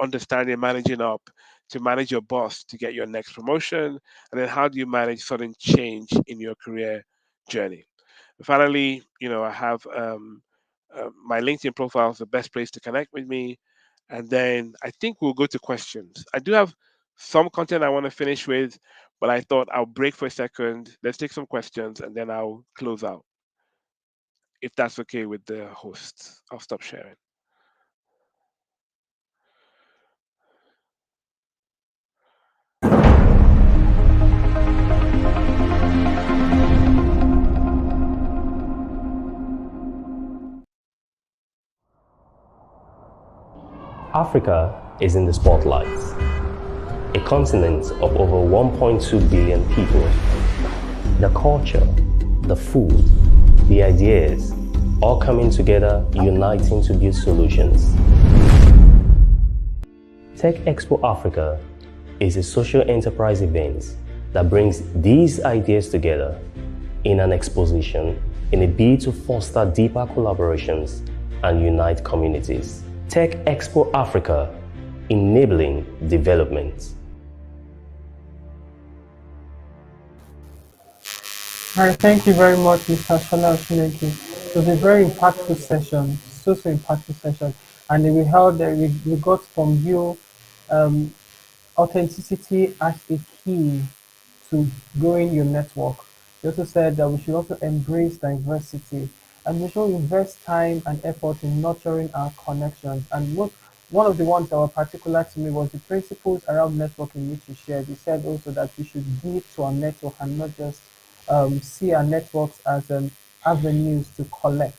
understanding managing up to manage your boss to get your next promotion? And then how do you manage sudden change in your career journey? And finally, I have my LinkedIn profile is the best place to connect with me. And then I think we'll go to questions. I do have some content I want to finish with, but I thought I'll break for a second. Let's take some questions and then I'll close out. If that's okay with the host, I'll stop sharing. Africa is in the spotlight. A continent of over 1.2 billion people. The culture, the food, the ideas, all coming together, uniting to build solutions. Tech Expo Africa is a social enterprise event that brings these ideas together in an exposition in a bid to foster deeper collaborations and unite communities. Tech Expo Africa, enabling development. All right, thank you very much, Mr. Shola Oshineke. It was a very impactful session, so impactful session, and we held that we got from you um, authenticity as a key to growing your network. You also said that we should also embrace diversity and we should invest time and effort in nurturing our connections. And one of the ones that were particular to me was the principles around networking which you shared. You said also that we should give to our network and not just see our networks as avenues to collect.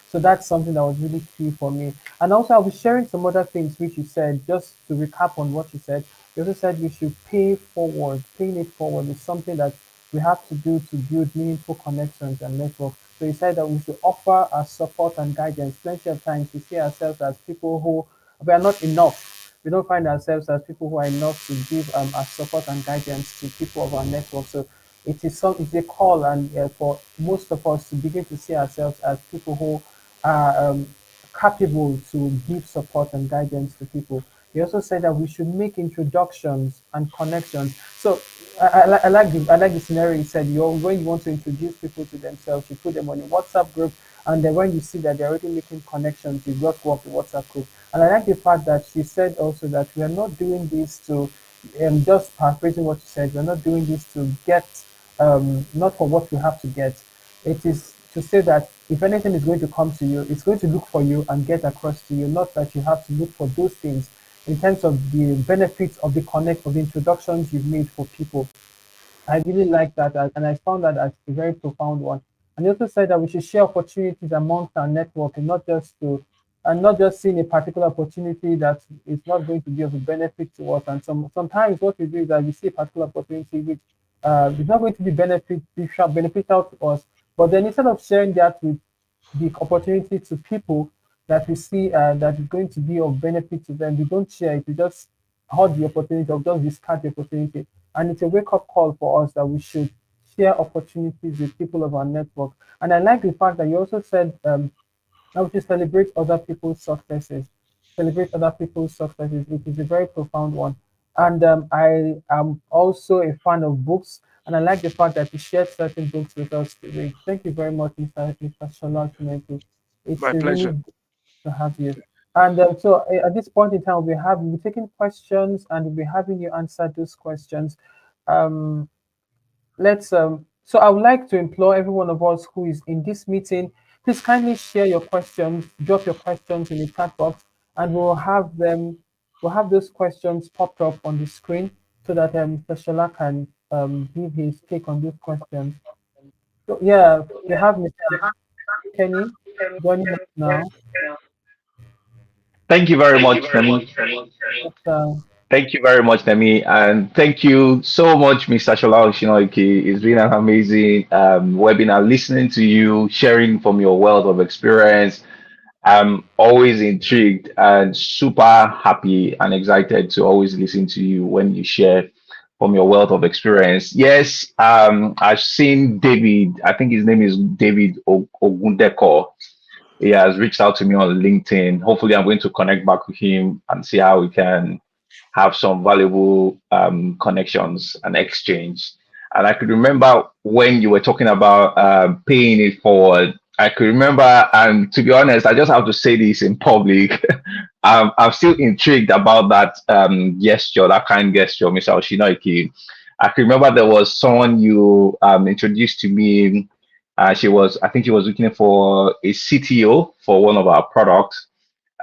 So that's something that was really key for me. And also, I'll be sharing some other things which you said, just to recap on what you said. You also said we should pay forward. Paying it forward is something that we have to do to build meaningful connections and networks. So you said that we should offer our support and guidance. Plenty of times we see ourselves as people who we are not enough. We don't find ourselves as people who are enough to give our support and guidance to people of our network. So it's a call, and for most of us to begin to see ourselves as people who are capable to give support and guidance to people. He also said that we should make introductions and connections. So I like the scenario he said. When you want to introduce people to themselves, you put them on a WhatsApp group, and then when you see that they're already making connections, you just go off the WhatsApp group. And I like the fact that she said also that we are not doing this to, just paraphrasing what she said, we're not doing this to get, not for what we have to get. It is to say that if anything is going to come to you, it's going to look for you and get across to you, not that you have to look for those things in terms of the benefits of the connect of the introductions you've made for people. I really like that, and I found that as a very profound one. And he also said that we should share opportunities amongst our network, and not just seeing a particular opportunity that is not going to be of a benefit to us. And sometimes what we do is that we see a particular opportunity which is not going to be beneficial to us, but then instead of sharing that with the opportunity to people that we see that is going to be of benefit to them, we don't share it. We just hold the opportunity or just discard the opportunity. And it's a wake up call for us that we should share opportunities with people of our network. And I like the fact that you also said how to celebrate other people's successes. Celebrate other people's successes, which is a very profound one. And I am also a fan of books, and I like the fact that you shared certain books with us today. Thank you very much, Mr. Shola Chumeku. It's My a really pleasure. good to have you. And so at this point in time, we'll be taking questions and we'll be having you answer those questions. Um, let's so I would like to implore every one of us who is in this meeting, please kindly share your questions, drop your questions in the chat box, and we'll have those questions popped up on the screen so that Mr. Shola can give his take on those questions. So yeah, we have Mr. Kenny joining us now. Thank you very much, Nemi. But, Thank you very much, Nemi. And thank you so much, Mr. Shola Oshinoike. It's been an amazing webinar listening to you, sharing from your wealth of experience. I'm always intrigued and super happy and excited to always listen to you when you share from your wealth of experience. Yes, I've seen David, I think his name is David Ogundeko. He has reached out to me on LinkedIn. Hopefully, I'm going to connect back with him and see how we can have some valuable connections and exchange. And I could remember when you were talking about paying it forward. I could remember, and to be honest, I just have to say this in public. I'm still intrigued about that gesture, that kind gesture, Mr. Oshinoiki. I could remember there was someone you introduced to me. I think she was looking for a CTO for one of our products.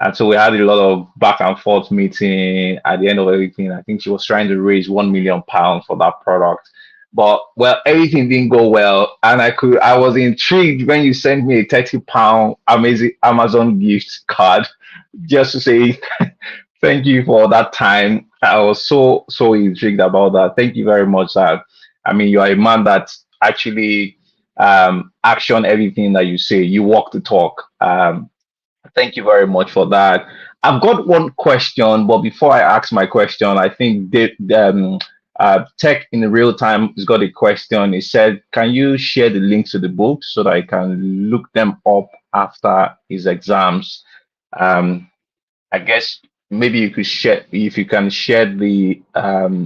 And so we had a lot of back and forth meeting at the end of everything. I think she was trying to raise £1 million for that product. But well, everything didn't go well. And I was intrigued when you sent me a £30 amazing Amazon gift card just to say thank you for that time. I was so intrigued about that. Thank you very much. I mean, you are a man that actually action everything that you say. You walk the talk. Thank you very much for that. I've got one question, but before I ask my question, I think Tech in Real Time has got a question. He said, "Can you share the links to the books so that I can look them up after his exams?" I guess maybe you could share if you can share the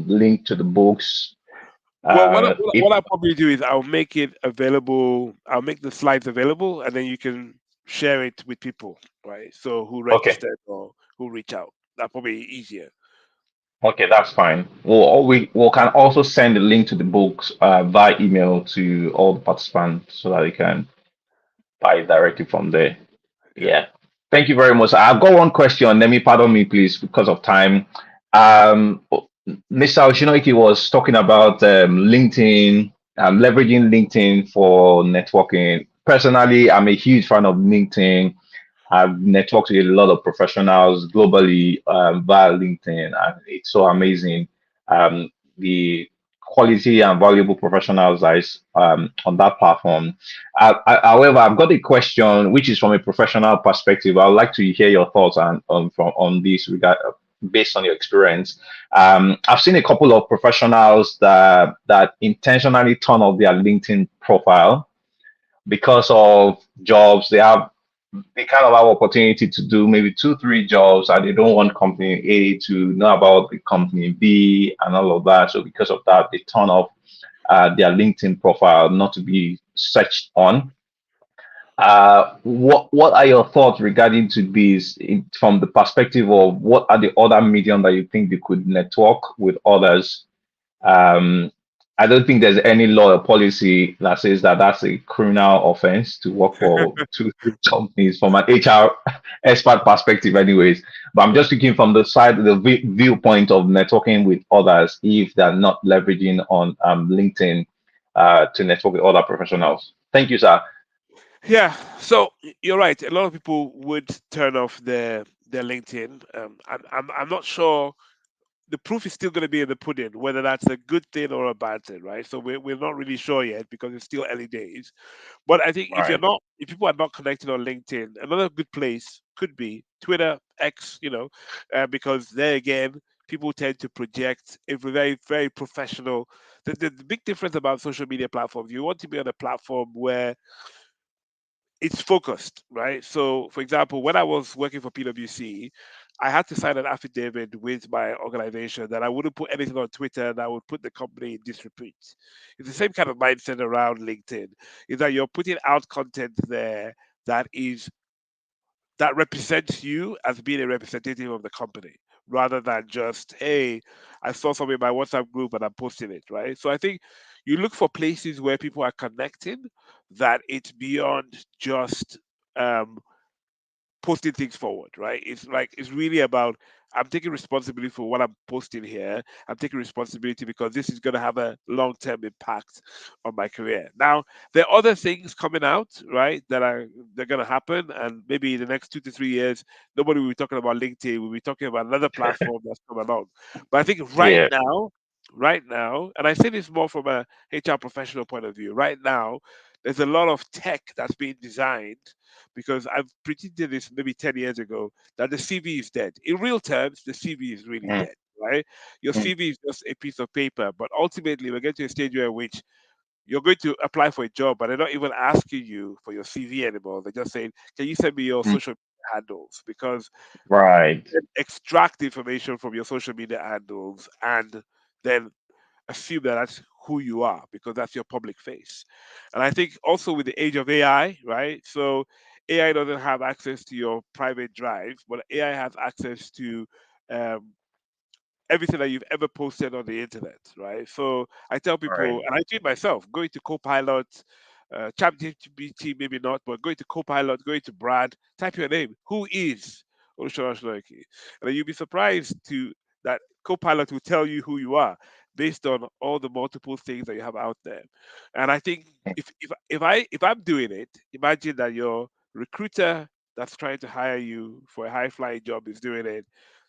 link to the books Well, If what I'll probably do is I'll make it available. I'll make the slides available, and then you can share it with people, right? So who okay, registered or who reach out. That probably easier. okay, that's fine. We can also send the link to the books via email to all the participants so that they can buy it directly from there. Yeah. Yeah. Thank you very much. I've got one question. Let me pardon me, please, because of time. Mr. Oshinoiki was talking about LinkedIn, leveraging LinkedIn for networking. Personally, I'm a huge fan of LinkedIn. I've networked with a lot of professionals globally via LinkedIn, and it's so amazing. The quality and valuable professionals that is on that platform. However, I've got a question, which is from a professional perspective. I'd like to hear your thoughts on this regard, based on your experience. I've seen a couple of professionals that intentionally turn off their LinkedIn profile because of jobs. They kind of have opportunity to do maybe two, three jobs, and they don't want company A to know about the company B and all of that. So because of that, they turn off their LinkedIn profile not to be searched on. What are your thoughts regarding to this from the perspective of what are the other medium that you think they could network with others? um, I don't think there's any law or policy that says that that's a criminal offense to work for two, three companies from an HR expert perspective, anyways. But I'm just looking from the side, the viewpoint of networking with others, if they're not leveraging on LinkedIn to network with other professionals. Thank you, sir. Yeah. So you're right. A lot of people would turn off their LinkedIn. I'm not sure. The proof is still going to be in the pudding, whether that's a good thing or a bad thing, right? So we're not really sure yet because it's still early days. But I think Right. if people are not connected on LinkedIn, another good place could be Twitter, X, because there again, people tend to project a very, very professional. The big difference about social media platforms, you want to be on a platform where it's focused, right? So, for example, when I was working for PwC, I had to sign an affidavit with my organization that I wouldn't put anything on Twitter that would put the company in disrepute. It's the same kind of mindset around LinkedIn, is that you're putting out content there that is that represents you as being a representative of the company rather than just, hey, I saw something in my WhatsApp group and I'm posting it, right? So I think you look for places where people are connecting that it's beyond just um, posting things forward, right? It's like it's really about I'm taking responsibility for what I'm posting here. I'm taking responsibility because this is going to have a long-term impact on my career. Now, there are other things coming out, right, they're going to happen, and maybe in the next 2 to 3 years, nobody will be talking about LinkedIn. We'll be talking about another platform that's come along. But I think Yeah. right now, and I say this more from a HR professional point of view. Right now, there's a lot of tech that's being designed because I've predicted this maybe 10 years ago that the CV is dead. In real terms, the CV is really Mm, dead, right? Your mm, CV is just a piece of paper, but ultimately we're getting to a stage where which you're going to apply for a job, but they're not even asking you for your CV anymore. They're just saying, "Can you send me your mm. social media handles?" Because Right. they extract the information from your social media handles and then assume that that's who you are because that's your public face. And I think also with the age of AI, right? So AI doesn't have access to your private drive, but AI has access to um, everything that you've ever posted on the internet, right? So I tell Right. people, and I do it myself, going to Copilot, ChatGPT, maybe not, but going to Copilot, going to Brad, type your name. Who is Olusola Shinoki? And then you'll be surprised to that Copilot will tell you who you are based on all the multiple things that you have out there. And I think if I'm doing it, imagine that your recruiter that's trying to hire you for a high flying job is doing it,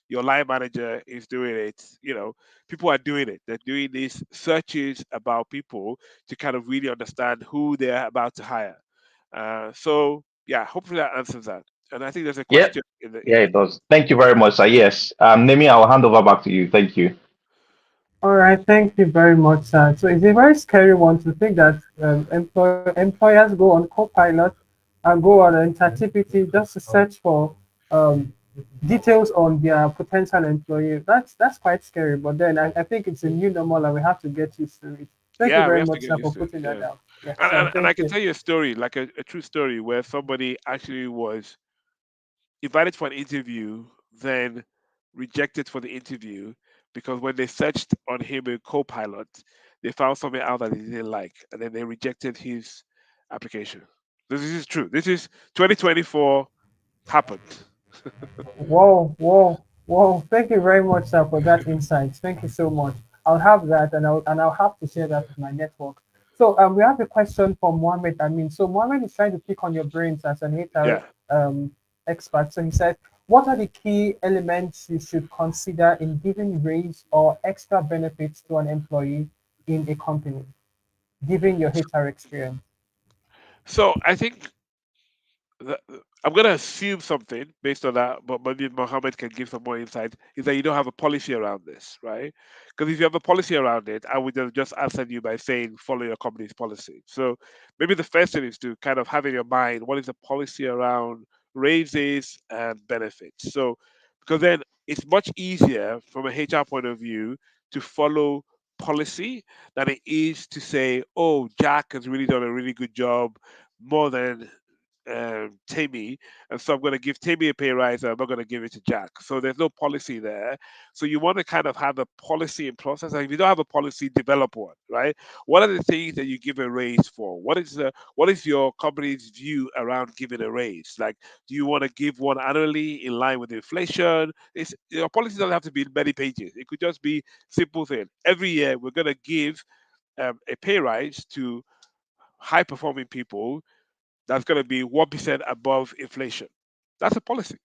your line manager is doing it. People are doing it. They're doing these searches about people to kind of really understand who they're about to hire. So yeah, hopefully that answers that. And I think there's a Yeah. question in the Yeah, it does. Thank you very much, sir. Yes. Nemi, I'll hand over back to you. Thank you. All right, thank you very much, sir. So it's a very scary one to think that employers go on Copilot and go on ChatGPT just to search for um, details on their potential employee. That's quite scary. But then I think it's a new normal and we have to get used to it. Thank you Yeah, we very have to much, get sir, for used to it. putting that Yeah. out. Yes, And, so and I thank can you. tell you a story, like a true story, where somebody actually was invited for an interview, then rejected for the interview because when they searched on him in Copilot, they found something out that they didn't like, and then they rejected his application. This is true. This is 2024 happened. Whoa, whoa, whoa. Thank you very much, sir, for that insight. Thank you so much. I'll have that and I'll have to share that with my network. So we have a question from Mohammed Amin. So Mohammed is trying to pick on your brains as an HR Yeah. expert. So he said, what are the key elements you should consider in giving raise or extra benefits to an employee in a company, given your HR experience? So I think I'm going to assume something based on that, but maybe Mohammed can give some more insight. Is that you don't have a policy around this, right? Because if you have a policy around it, I would have just answered you by saying follow your company's policy. So maybe the first thing is to kind of have in your mind what is the policy around raises and benefits. So because then it's much easier from a HR point of view to follow policy than it is to say, oh, Jack has really done a really good job more than Tammy, and so I'm going to give Tammy a pay rise, and I'm not going to give it to Jack. So there's no policy there. So you want to kind of have a policy in process. And if you don't have a policy, develop one, right? What are the things that you give a raise for? What is your company's view around giving a raise? Like, do you want to give one annually in line with inflation? Your policy doesn't have to be in many pages. It could just be simple thing. Every year we're going to give a pay rise to high performing people that's going to be 1% above inflation. That's a policy,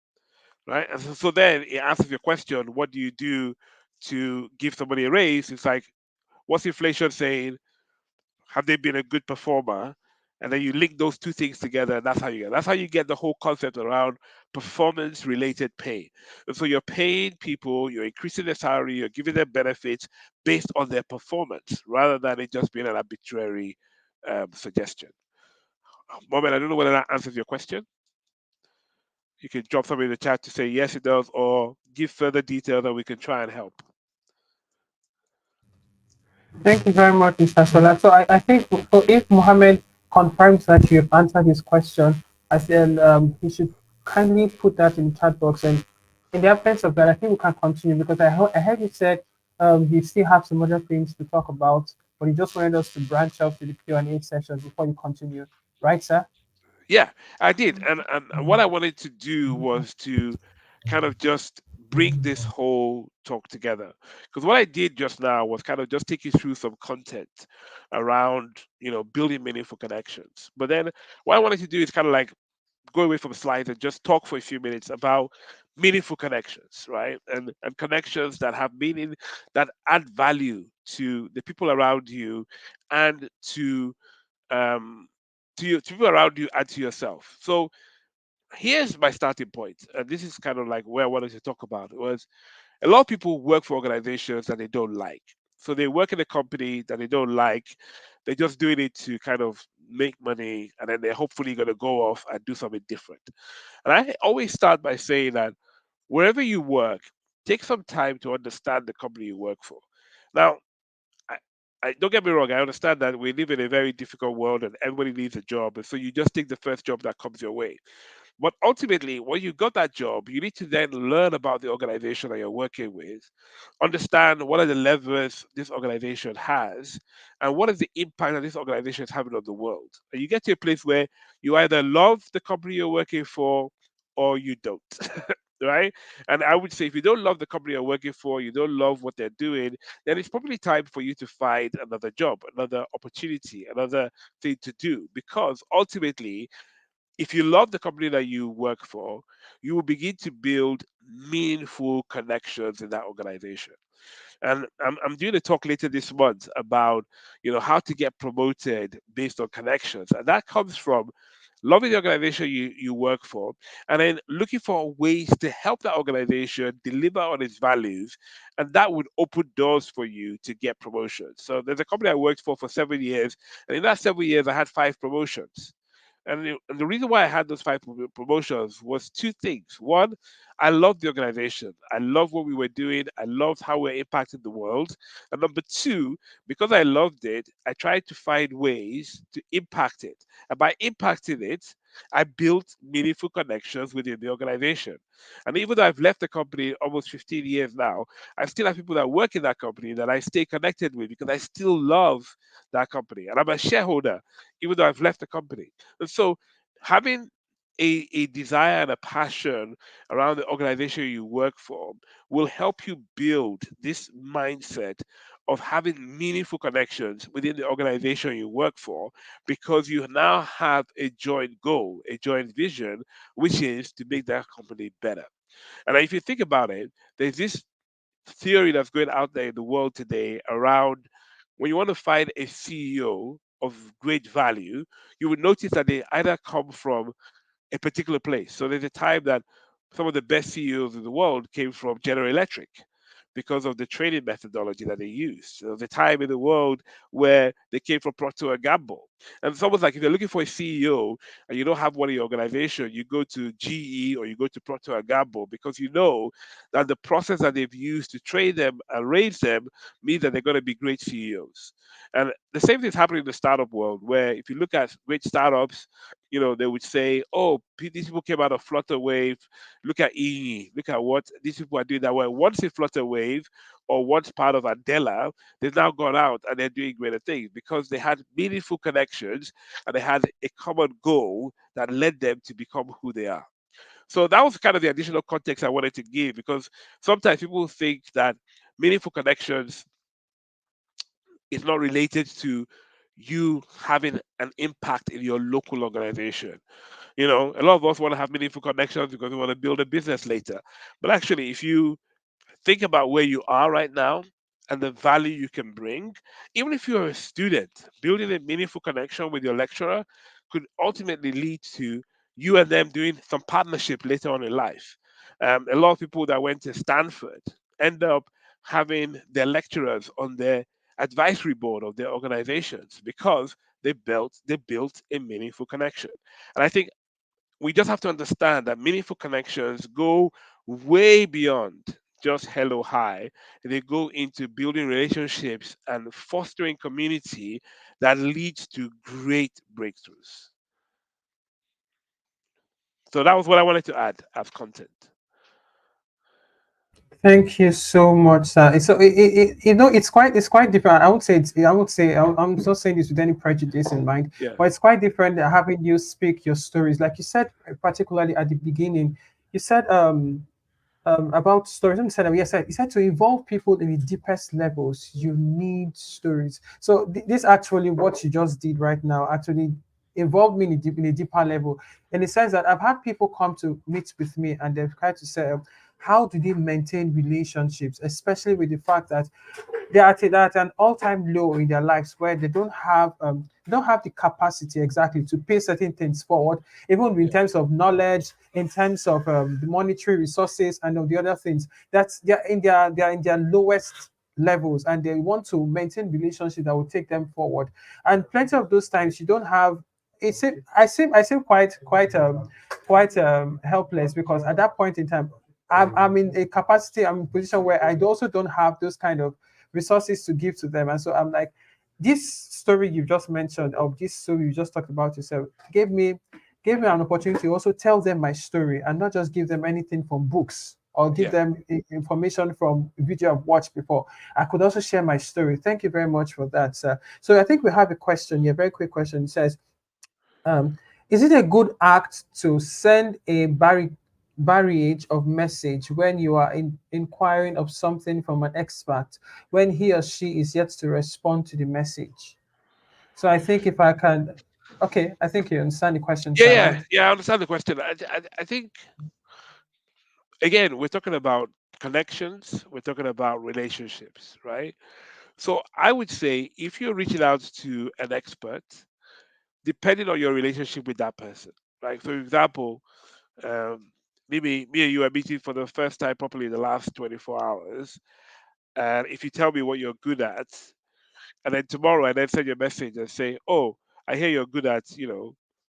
right? And so then it answers your question, what do you do to give somebody a raise? It's like, what's inflation saying? Have they been a good performer? And then you link those two things together, and that's how you get the whole concept around performance related pay. And so you're paying people, you're increasing their salary, you're giving them benefits based on their performance rather than it just being an arbitrary suggestion. Moment, I don't know whether that answers your question. You can drop something in the chat to say yes, it does, or give further detail that we can try and help. Thank you very much, Mr. Sola. So I think so if Mohammed confirms that you've answered his question, I said he should kindly put that in the chat box. And in the absence of that, I think we can continue because I heard you said you still have some other things to talk about, but you just wanted us to branch out to the Q&A session before you continue. Right, sir? Yeah, I did. And what I wanted to do was to kind of just bring this whole talk together. Because what I did just now was kind of just take you through some content around, building meaningful connections. But then what I wanted to do is kind of like go away from slides and just talk for a few minutes about meaningful connections, right? And connections that have meaning, that add value to the people around you and um to people around you and to yourself. So here's my starting point, and this is kind of like where I wanted to talk about. It was a lot of people work for organizations that they don't like. So they work in a company that they don't like. They're just doing it to kind of make money, and then they're hopefully going to go off and do something different. And I always start by saying that wherever you work, take some time to understand the company you work for. Now, I, I don't get me wrong. I understand that we live in a very difficult world and everybody needs a job, and so you just take the first job that comes your way. But ultimately, when you got that job, you need to then learn about the organization that you're working with, understand what are the levers this organization has, and what is the impact that this organization is having on the world. And you get to a place where you either love the company you're working for or you don't. Right? And I would say if you don't love the company you're working for, you don't love what they're doing, then it's probably time for you to find another job, another opportunity, another thing to do. Because ultimately, if you love the company that you work for, you will begin to build meaningful connections in that organization. And I'm doing a talk later this month about, how to get promoted based on connections. And that comes from loving the organization you work for, and then looking for ways to help that organization deliver on its values. And that would open doors for you to get promotions. So there's a company I worked for 7 years. And in that 7 years, I had 5 promotions. And the reason why I had those five promotions was two things. One, I loved the organization. I loved what we were doing. I loved how we are impacting the world. And number two, because I loved it, I tried to find ways to impact it. And by impacting it, I built meaningful connections within the organization. And even though I've left the company almost 15 years now, I still have people that work in that company that I stay connected with because I still love that company. And I'm a shareholder, even though I've left the company. And so having a desire and a passion around the organization you work for will help you build this mindset of having meaningful connections within the organization you work for, because you now have a joint goal, a joint vision, which is to make that company better. And if you think about it, there's this theory that's going out there in the world today around when you want to find a CEO of great value, you would notice that they either come from a particular place. So there's a time that some of the best CEOs in the world came from General Electric because of the training methodology that they used. So the time in the world where they came from Procter and Gamble. And it's almost like if you're looking for a CEO and you don't have one in your organization, you go to GE or you go to Procter and Gamble, because you know that the process that they've used to train them and raise them means that they're going to be great CEOs. And the same thing is happening in the startup world, where if you look at great startups, they would say, "Oh, these people came out of Flutterwave. Look at EE. Look at what these people are doing." That were once in Flutterwave or once part of Andela, they've now gone out and they're doing greater things because they had meaningful connections and they had a common goal that led them to become who they are. So that was kind of the additional context I wanted to give, because sometimes people think that meaningful connections is not related to you having an impact in your local organization. A lot of us want to have meaningful connections because we want to build a business later. But actually, if you think about where you are right now and the value you can bring, even if you're a student, building a meaningful connection with your lecturer could ultimately lead to you and them doing some partnership later on in life. A lot of people that went to Stanford end up having their lecturers on their advisory board of their organizations because they built a meaningful connection. And I think we just have to understand that meaningful connections go way beyond just hello hi. They go into building relationships and fostering community that leads to great breakthroughs. So that was what I wanted to add as content. Thank you so much, sir. So it's quite different. I'm not saying this with any prejudice in mind, Yeah. but it's quite different having you speak your stories. Like you said, particularly at the beginning, you said about stories. And you said, yes, you said to involve people in the deepest levels, you need stories. So this actually what you just did right now actually involved me in a deeper level, in the sense that I've had people come to meet with me and they've tried to say, how do they maintain relationships, especially with the fact that they're at an all-time low in their lives where they don't have the capacity exactly to pay certain things forward, even in Yeah. terms of knowledge, in terms of the monetary resources and of the other things. That's they're in their lowest levels, and they want to maintain relationships that will take them forward. And plenty of those times you don't have. I seem quite helpless, because at that point in time I'm in a capacity, I'm in a position where I also don't have those kind of resources to give to them. And so I'm like, this story you just mentioned, of this story you just talked about yourself, gave me an opportunity to also tell them my story, and not just give them anything from books or give Yeah. them information from video I've watched before. I could also share my story. Thank you very much for that, sir. So I think we have a question here, very quick question. It says, um, is it a good act to send a barrage of message when you are inquiring of something from an expert, when he or she is yet to respond to the message? So I think if I can, okay, I think you understand the question, Yeah, sir, yeah, right? yeah. I understand the question. I think, again, we're talking about connections. We're talking about relationships, right? So I would say if you're reaching out to an expert, depending on your relationship with that person, like for example, um, maybe me and you are meeting for the first time properly in the last 24 hours, and if you tell me what you're good at, and then tomorrow I then send you a message and say, "Oh, I hear you're good at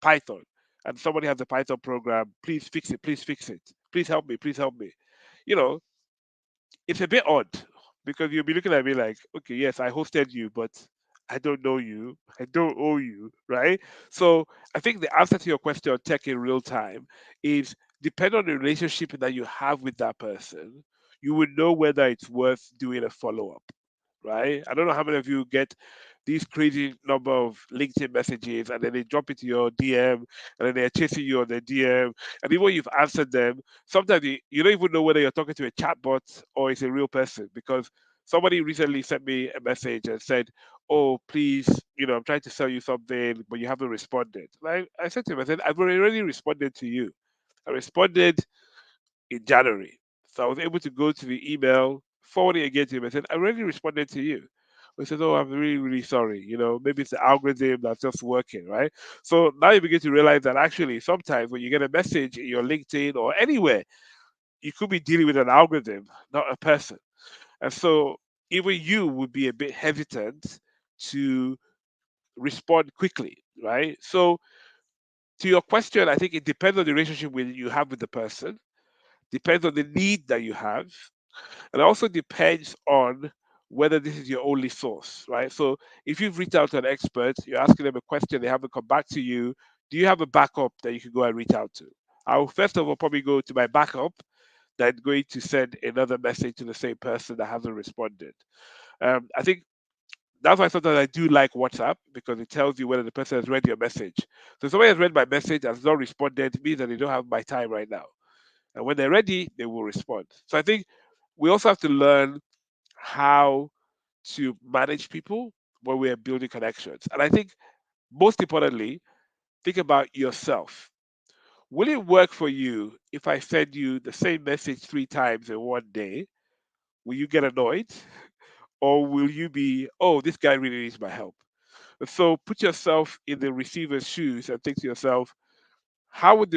Python, and somebody has a Python program. Please fix it. Please fix it. Please help me. Please help me. You know, it's a bit odd because you'll be looking at me like, okay, yes, I hosted you, but I don't know you. I don't owe you, right? So I think the answer to your question on tech in real time is depend on the relationship that you have with that person. You would know whether it's worth doing a follow up, right? I don't know how many of you get these crazy number of LinkedIn messages and then they drop into your DM and then they're chasing you on the DM. And even when you've answered them, sometimes you don't even know whether you're talking to a chatbot or it's a real person because somebody recently sent me a message and said, "Oh, please, I'm trying to sell you something, but you haven't responded." I said to him, I said, "I've already responded to you. I responded in January. So I was able to go to the email, forward it again to him, and said, I already responded to you. He said, "Oh, I'm really, really sorry. Maybe it's the algorithm that's just working, right?" So now you begin to realize that actually sometimes when you get a message in your LinkedIn or anywhere, you could be dealing with an algorithm, not a person. And so even you would be a bit hesitant to respond quickly, right? So to your question, I think it depends on the relationship you have with the person, depends on the need that you have, and it also depends on whether this is your only source, right? So if you've reached out to an expert, you're asking them a question, they haven't come back to you, do you have a backup that you can go and reach out to? I will first of all probably go to my backup, then going to send another message to the same person that hasn't responded. I think that's why sometimes I do like WhatsApp because it tells you whether the person has read your message. So if somebody has read my message and has not responded, it means that they don't have my time right now. And when they're ready, they will respond. So I think we also have to learn how to manage people when we are building connections. And I think most importantly, think about yourself. Will it work for you if I send you the same message 3 times in one day? Will you get annoyed? Or will you be, oh, this guy really needs my help? So put yourself in the receiver's shoes and think to yourself, how would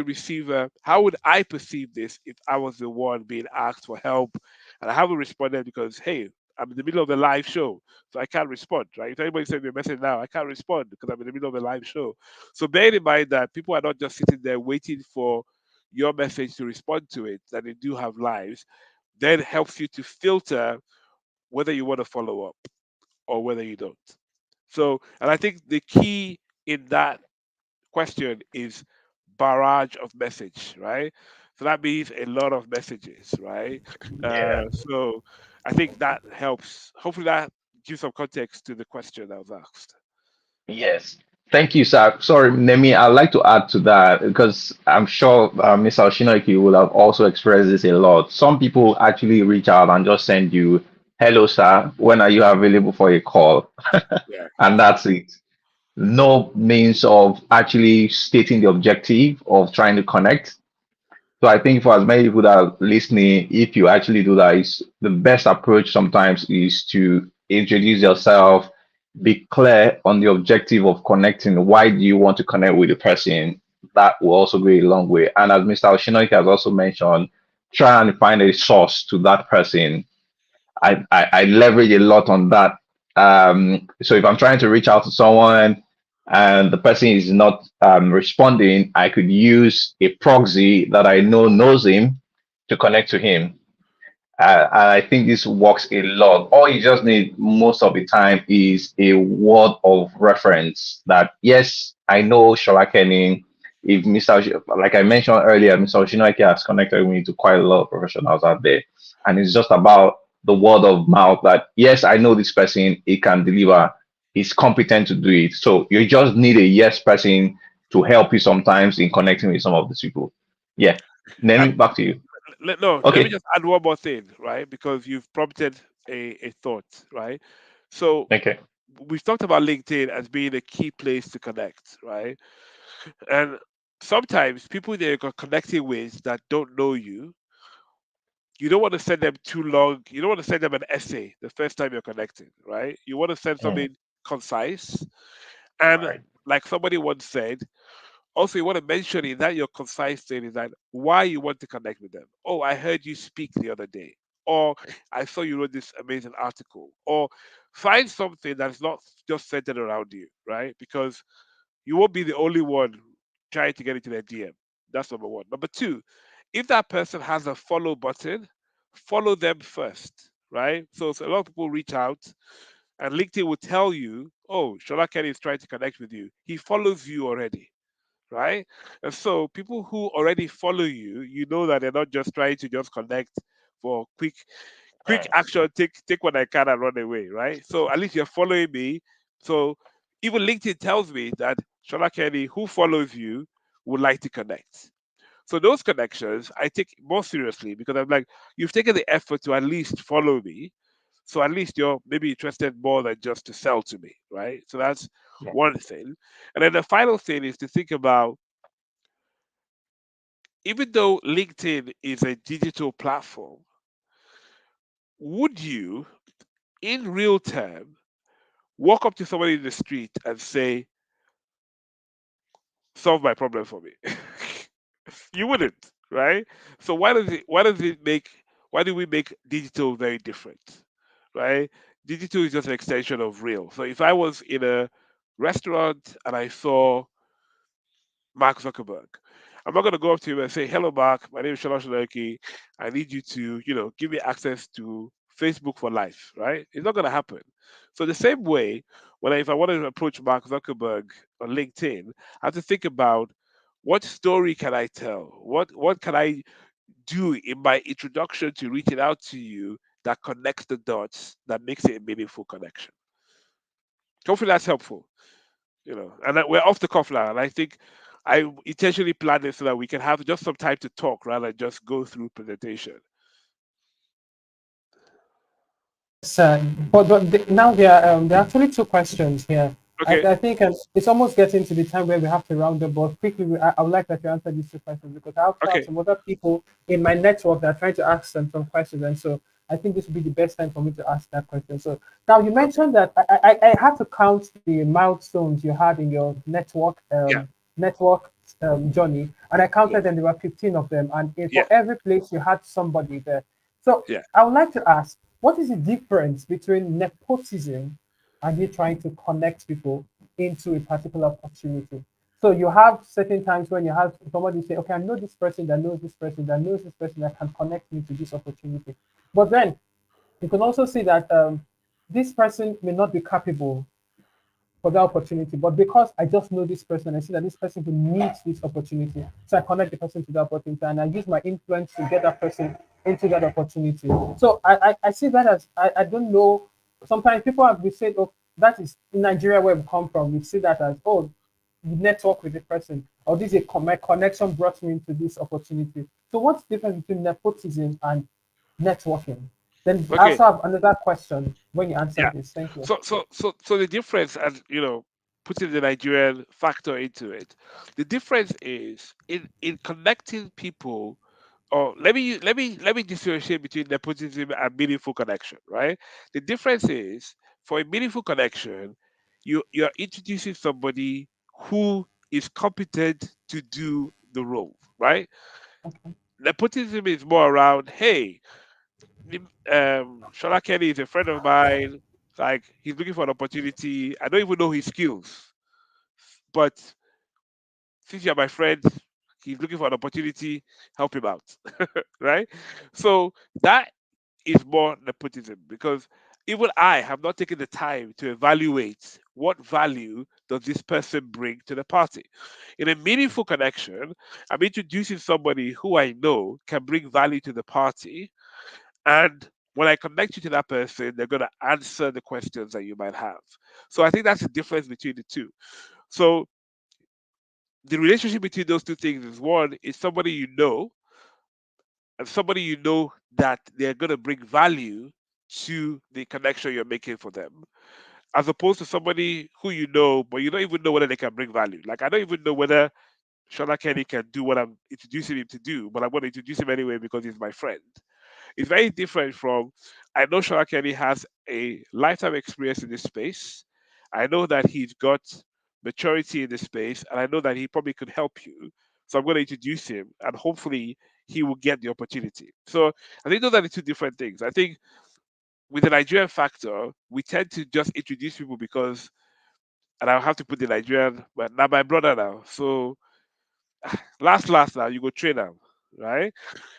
I perceive this if I was the one being asked for help and I haven't responded because, hey, I'm in the middle of a live show, so I can't respond, right? If anybody sends me a message now, I can't respond because I'm in the middle of a live show. So bear in mind that people are not just sitting there waiting for your message to respond to it, that they do have lives, then helps you to filter whether you want to follow up or whether you don't. So, and I think the key in that question is barrage of message, right? So that means a lot of messages, right? Yeah. So I think that helps. Hopefully that gives some context to the question that was asked. Yes. Thank you, sir. Sorry, Nemi, I'd like to add to that because I'm sure Ms. Oshinoki will have also expressed this a lot. Some people actually reach out and just send you, "Hello, sir, when are you available for a call?" Yeah. And that's it. No means of actually stating the objective of trying to connect. So I think for as many people that are listening, if you actually do that, is the best approach sometimes is to introduce yourself, be clear on the objective of connecting. Why do you want to connect with the person? That will also go a long way. And as Mr. Oshinoki has also mentioned, try and find a source to that person. I leverage a lot on that. So if I'm trying to reach out to someone and the person is not responding, I could use a proxy that I know knows him to connect to him. And I think this works a lot. All you just need most of the time is a word of reference that, yes, I know Shola Kenny. If like I mentioned earlier, Mr. Oshinoki has connected me to quite a lot of professionals out there. And it's just about the word of mouth that, yes, I know this person, he can deliver, he's competent to do it. So you just need a yes person to help you sometimes in connecting with some of these people. Yeah. And Then back to you. no, let me Okay. just add one more thing, right? Because you've prompted a thought, right? So Okay. we've talked about LinkedIn as being a key place to connect, right? And sometimes people that you're connecting with that don't know you don't want to send them too long. You don't want to send them an essay the first time you're connecting, right? You want to send Mm, something concise. And right. like somebody once said, also you want to mention in that your concise thing is that why you want to connect with them. Oh, I heard you speak the other day. Or I saw you wrote this amazing article. Or find something that's not just centered around you, right? Because you won't be the only one trying to get into their DM. That's number one. Number two, if that person has a follow button, follow them first, right? So a lot of people reach out, and LinkedIn will tell you, oh, Shola Kenny is trying to connect with you. He follows you already, right? And so people who already follow you, you know that they're not just trying to just connect for quick action, take what I can and run away, right? So at least you're following me. So even LinkedIn tells me that Shola Kenny, who follows you, would like to connect. So those connections I take more seriously because I'm like, you've taken the effort to at least follow me. So at least you're maybe interested more than just to sell to me, right? So that's Yeah. one thing. And then the final thing is to think about, even though LinkedIn is a digital platform, would you, in real time, walk up to somebody in the street and say, solve my problem for me? You wouldn't, right? So why do we make digital very different, right? Digital is just an extension of real. So if I was in a restaurant and I saw Mark Zuckerberg, I'm not going to go up to him and say, hello, Mark, my name is Shola Sholoki. I need you to, give me access to Facebook for life, right? It's not going to happen. So the same way, if I want to approach Mark Zuckerberg on LinkedIn, I have to think about, what story can I tell? What can I do in my introduction to reaching out to you that connects the dots, that makes it a meaningful connection? Hopefully that's helpful. And we're off the cuff now, and I think I intentionally planned it so that we can have just some time to talk rather than just go through presentation. So, now there are actually two questions here. Okay. I think it's almost getting to the time where we have to round up, but quickly, I would like that you answer these two questions because I also have Okay. some other people in my network that are trying to ask them some questions. And so I think this would be the best time for me to ask that question. So now you mentioned that I had to count the milestones you had in your Yeah. network journey, and I Yeah. counted them. There were 15 of them, and Yeah. for every place you had somebody there. So Yeah. I would like to ask, what is the difference between nepotism and you trying to connect people into a particular opportunity? So you have certain times when you have somebody say, okay, I know this person that knows this person that knows this person that can connect me to this opportunity. But then you can also see that this person may not be capable for that opportunity. But because I just know this person, I see that this person who needs this opportunity. So I connect the person to that opportunity and I use my influence to get that person into that opportunity. So I see that as I don't know. Sometimes people have we said, oh, that is in Nigeria where we come from. We see that as, oh, you network with the person, or this is my connection brought me into this opportunity. So what's the difference between nepotism and networking? Then I Okay. also have another question when you answer Yeah. this. Thank you. So the difference, and putting the Nigerian factor into it, the difference is in connecting people. Or let me differentiate between nepotism and meaningful connection, right? The difference is, for a meaningful connection, you're introducing somebody who is competent to do the role, right? Nepotism is more around, hey, Shola Kenny is a friend of mine. Like, he's looking for an opportunity. I don't even know his skills, but since you're my friend, he's looking for an opportunity. Help him out, right? So that is more nepotism, because even I have not taken the time to evaluate what value does this person bring to the party. In a meaningful connection, I'm introducing somebody who I know can bring value to the party, and when I connect you to that person, they're going to answer the questions that you might have. So I think that's the difference between the two. So the relationship between those two things is, one is somebody you know, and somebody you know that they're going to bring value to the connection you're making for them, as opposed to somebody who you know, but you don't even know whether they can bring value. Like, I don't even know whether Shona Kenny can do what I'm introducing him to do, but I'm going to introduce him anyway because he's my friend. It's very different from, I know Shona Kenny has a lifetime experience in this space. I know that he's got maturity in this space, and I know that he probably could help you. So I'm going to introduce him, and hopefully he will get the opportunity. So I think those are the two different things. I think with the Nigerian factor, we tend to just introduce people because, and I'll have to put the Nigerian, but now my brother now. So last now you go train them, right?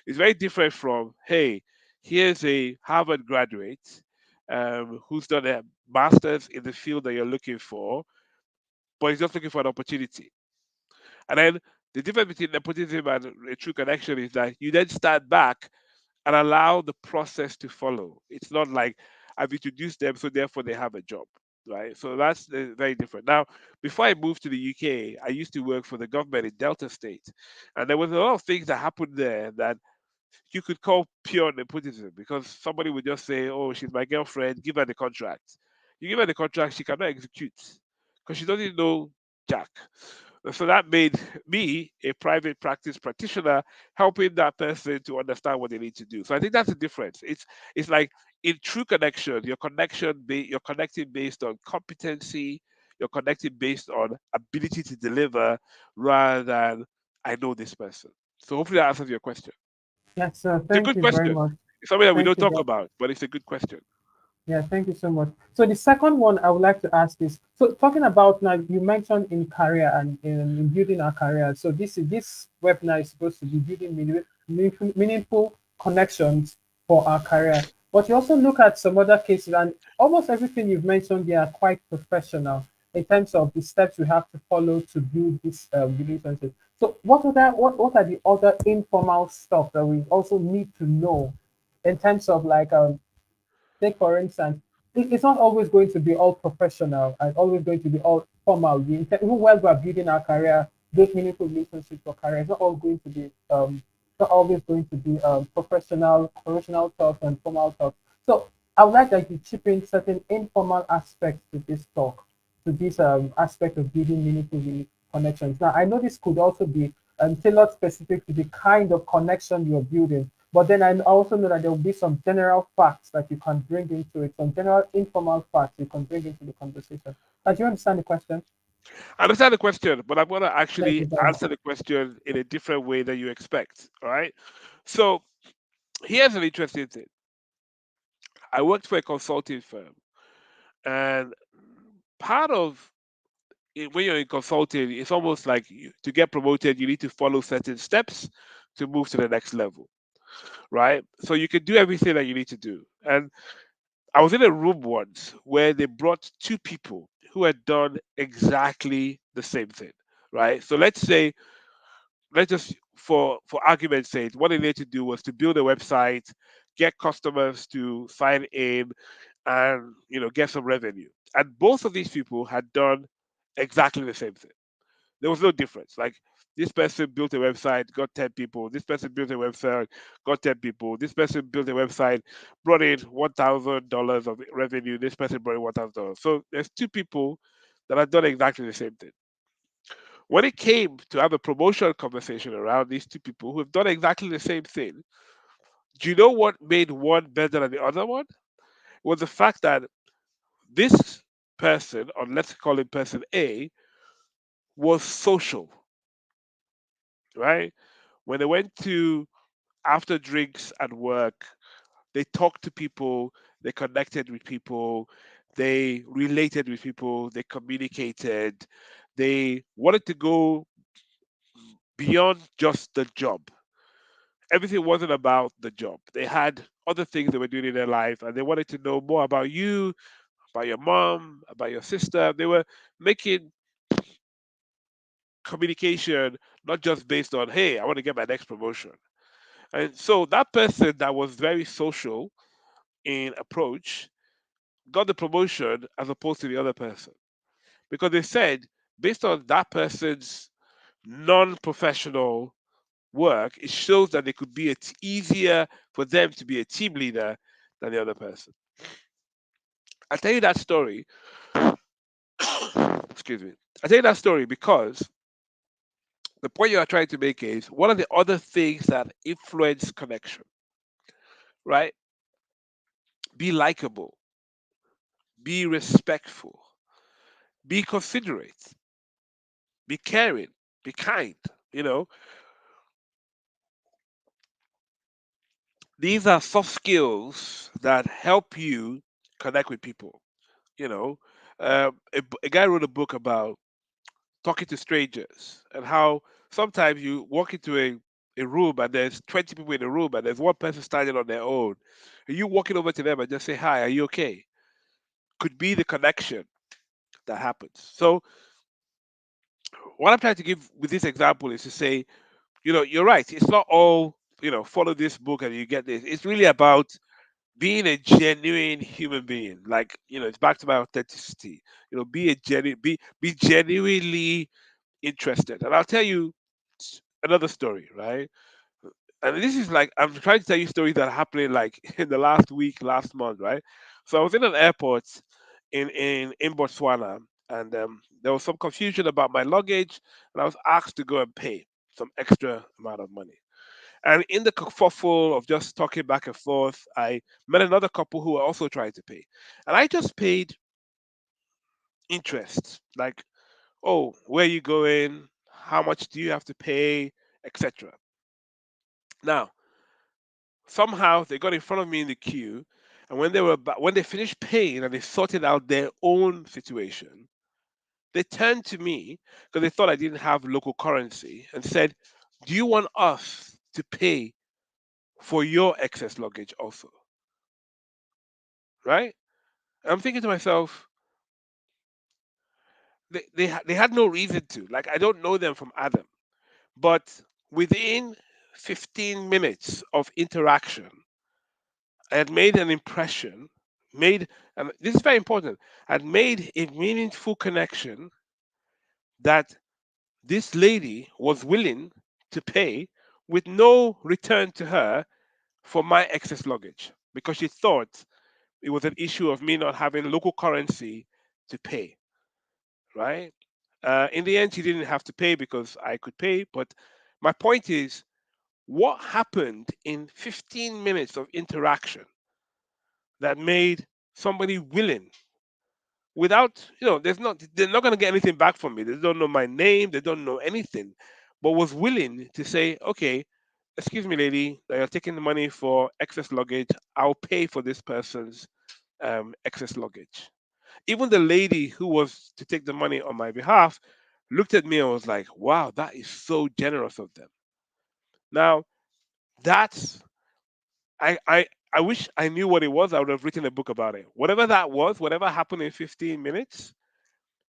It's very different from, hey, here's a Harvard graduate who's done a master's in the field that you're looking for, but he's just looking for an opportunity. And then the difference between nepotism and a true connection is that you then stand back and allow the process to follow. It's not like I've introduced them, so therefore they have a job, right? So that's very different. Now, before I moved to the UK, I used to work for the government in Delta State, and there was a lot of things that happened there that you could call pure nepotism because somebody would just say, "Oh, she's my girlfriend. Give her the contract." You give her the contract, she cannot execute because she doesn't know Jack. So that made me a private practice practitioner, helping that person to understand what they need to do. So I think that's the difference. It's like in true connection, you're connecting based on competency, you're connecting based on ability to deliver, rather than I know this person. So hopefully that answers your question. Yes, It's a thank good you very question. much. It's something that we Thank don't you talk very about, but it's a good question. Yeah, thank you so much. So the second one I would like to ask is, so talking about now, you mentioned in career and in building our career. So this webinar is supposed to be building meaningful connections for our career. But you also look at some other cases, and almost everything you've mentioned, they are quite professional in terms of the steps we have to follow to build this relationship. So what are the other informal stuff that we also need to know in terms of like take for instance, it's not always going to be all professional and always going to be all formal. Even while we're building our career, those meaningful relationships for career, it's not all going to be not always going to be professional talk and formal talk. So I would like that you chip in certain informal aspects to this talk, to this aspect of building meaningful connections. Now I know this could also be tailored specific to the kind of connection you're building. But then I also know that there will be some general facts that you can bring into it, some general informal facts you can bring into the conversation. Do you understand the question? I understand the question, but I'm going to Thank actually you very much. answer the question in a different way than you expect. All right. So here's an interesting thing. I worked for a consulting firm, and part of it, when you're in consulting, it's almost like to get promoted, you need to follow certain steps to move to the next level, right? So you can do everything that you need to do. And I was in a room once where they brought two people who had done exactly the same thing, right? So let's just for argument's sake, what they needed to do was to build a website, get customers to sign in, and get some revenue. And both of these people had done exactly the same thing. There was no difference. Like this person built a website, got 10 people. This person built a website, got 10 people. This person built a website, brought in $1,000 of revenue. This person brought in $1,000. So there's two people that have done exactly the same thing. When it came to have a promotion conversation around these two people who have done exactly the same thing, do you know what made one better than the other one? Was the fact that this person, or let's call him person A, was social, right? When they went to after drinks at work, they talked to people, they connected with people, they related with people, they communicated, they wanted to go beyond just the job. Everything wasn't about the job. They had other things they were doing in their life, and they wanted to know more about you, about your mom, about your sister. They were making communication not just based on, hey, I want to get my next promotion. And so that person that was very social in approach got the promotion as opposed to the other person because they said based on that person's non-professional work, it shows that it could be easier for them to be a team leader than the other person. I tell you that story. Excuse me. I tell you that story because the point you are trying to make is what are the other things that influence connection, right? Be likable, be respectful, be considerate, be caring, be kind. You know, these are soft skills that help you connect with people. You know, a guy wrote a book about talking to strangers and how sometimes you walk into a room and there's 20 people in the room and there's one person standing on their own. And you walking over to them and just say, "Hi, are you okay?" Could be the connection that happens. So what I'm trying to give with this example is to say, you're right. It's not all, follow this book and you get this. It's really about being a genuine human being. Like, it's back to my authenticity. Be a be genuinely interested. And I'll tell you another story, right? And this is like I'm trying to tell you stories that are happening like in the last week, last month, right? So I was in an airport in Botswana, and there was some confusion about my luggage, and I was asked to go and pay some extra amount of money. And in the kerfuffle of just talking back and forth, I met another couple who were also trying to pay, and I just paid interest, like, "Oh, where are you going? How much do you have to pay, etc." Now, somehow they got in front of me in the queue, and when they finished paying and they sorted out their own situation, they turned to me because they thought I didn't have local currency and said, "Do you want us to pay for your excess luggage also?" Right? And I'm thinking to myself, they had no reason to. Like, I don't know them from Adam, but within 15 minutes of interaction, I had made an impression, and this is very important, I had made a meaningful connection that this lady was willing to pay with no return to her for my excess luggage because she thought it was an issue of me not having local currency to pay, right? In the end, she didn't have to pay because I could pay. But my point is, what happened in 15 minutes of interaction that made somebody willing without, they're not going to get anything back from me. They don't know my name, they don't know anything, but was willing to say, "Okay, excuse me, lady, that you're taking the money for excess luggage. I'll pay for this person's excess luggage." Even the lady who was to take the money on my behalf looked at me and was like, "Wow, that is so generous of them." Now, that's I wish I knew what it was. I would have written a book about it. Whatever that was, whatever happened in 15 minutes,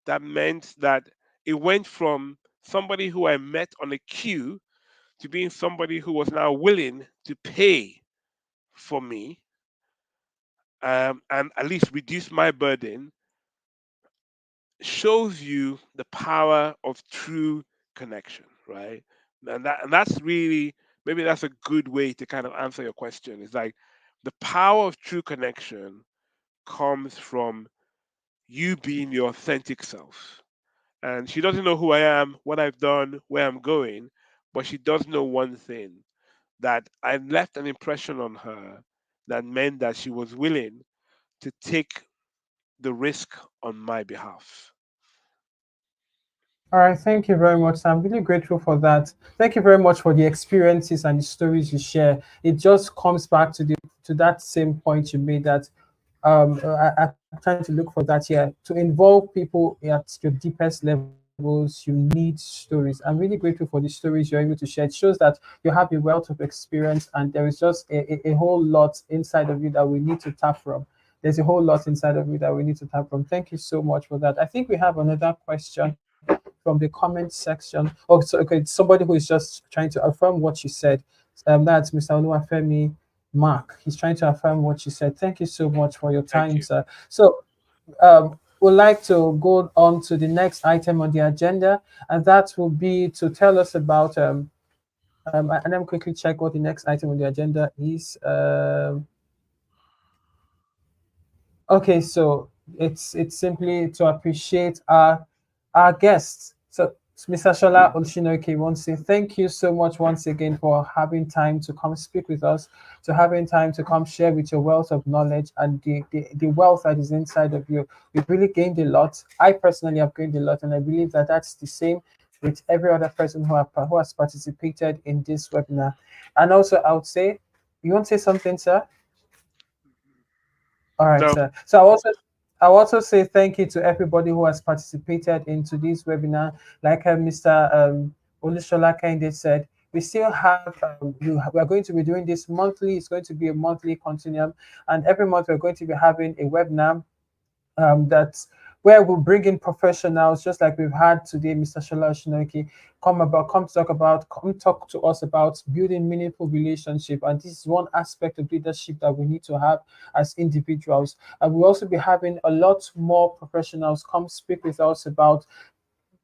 that meant that it went from somebody who I met on a queue to being somebody who was now willing to pay for me, and at least reduce my burden. Shows you the power of true connection, right? And that's really, maybe that's a good way to kind of answer your question. It's like the power of true connection comes from you being your authentic self. And she doesn't know who I am, what I've done, where I'm going, but she does know one thing, that I left an impression on her that meant that she was willing to take the risk on my behalf. All right, thank you very much. I'm really grateful for that. Thank you very much for the experiences and the stories you share. It just comes back to that same point you made, that I'm trying to look for that here. To involve people at your deepest levels, you need stories. I'm really grateful for the stories you're able to share. It shows that you have a wealth of experience, and there is just a whole lot inside of you that we need to tap from. There's a whole lot inside of you that we need to tap from. Thank you so much for that. I think we have another question from the comment section. Oh, so okay, somebody who is just trying to affirm what you said. That's Mr. Oluwafemi Mark. He's trying to affirm what you said. Thank you so much for your Thank time, you. sir. So, we'd like to go on to the next item on the agenda, and that will be to tell us about. And then quickly check what the next item on the agenda is. Okay, so it's simply to appreciate our guests. So Mr. Shola Olshinoke wants to say thank you so much once again for having time to come speak with us, to having time to come share with your wealth of knowledge and the wealth that is inside of you. We've really gained a lot. I personally have gained a lot, and I believe that that's the same with every other person who has participated in this webinar. And also, I would say, you want to say something, sir? All right, No, sir. So I also say thank you to everybody who has participated into this webinar. Like Mr. Olushola Kende said, we still have, we are going to be doing this monthly. It's going to be a monthly continuum. And every month we're going to be having a webinar that's where we'll bring in professionals, just like we've had today, Mr. Shola Oshinoki, come talk to us about building meaningful relationship. And this is one aspect of leadership that we need to have as individuals. And we'll also be having a lot more professionals come speak with us about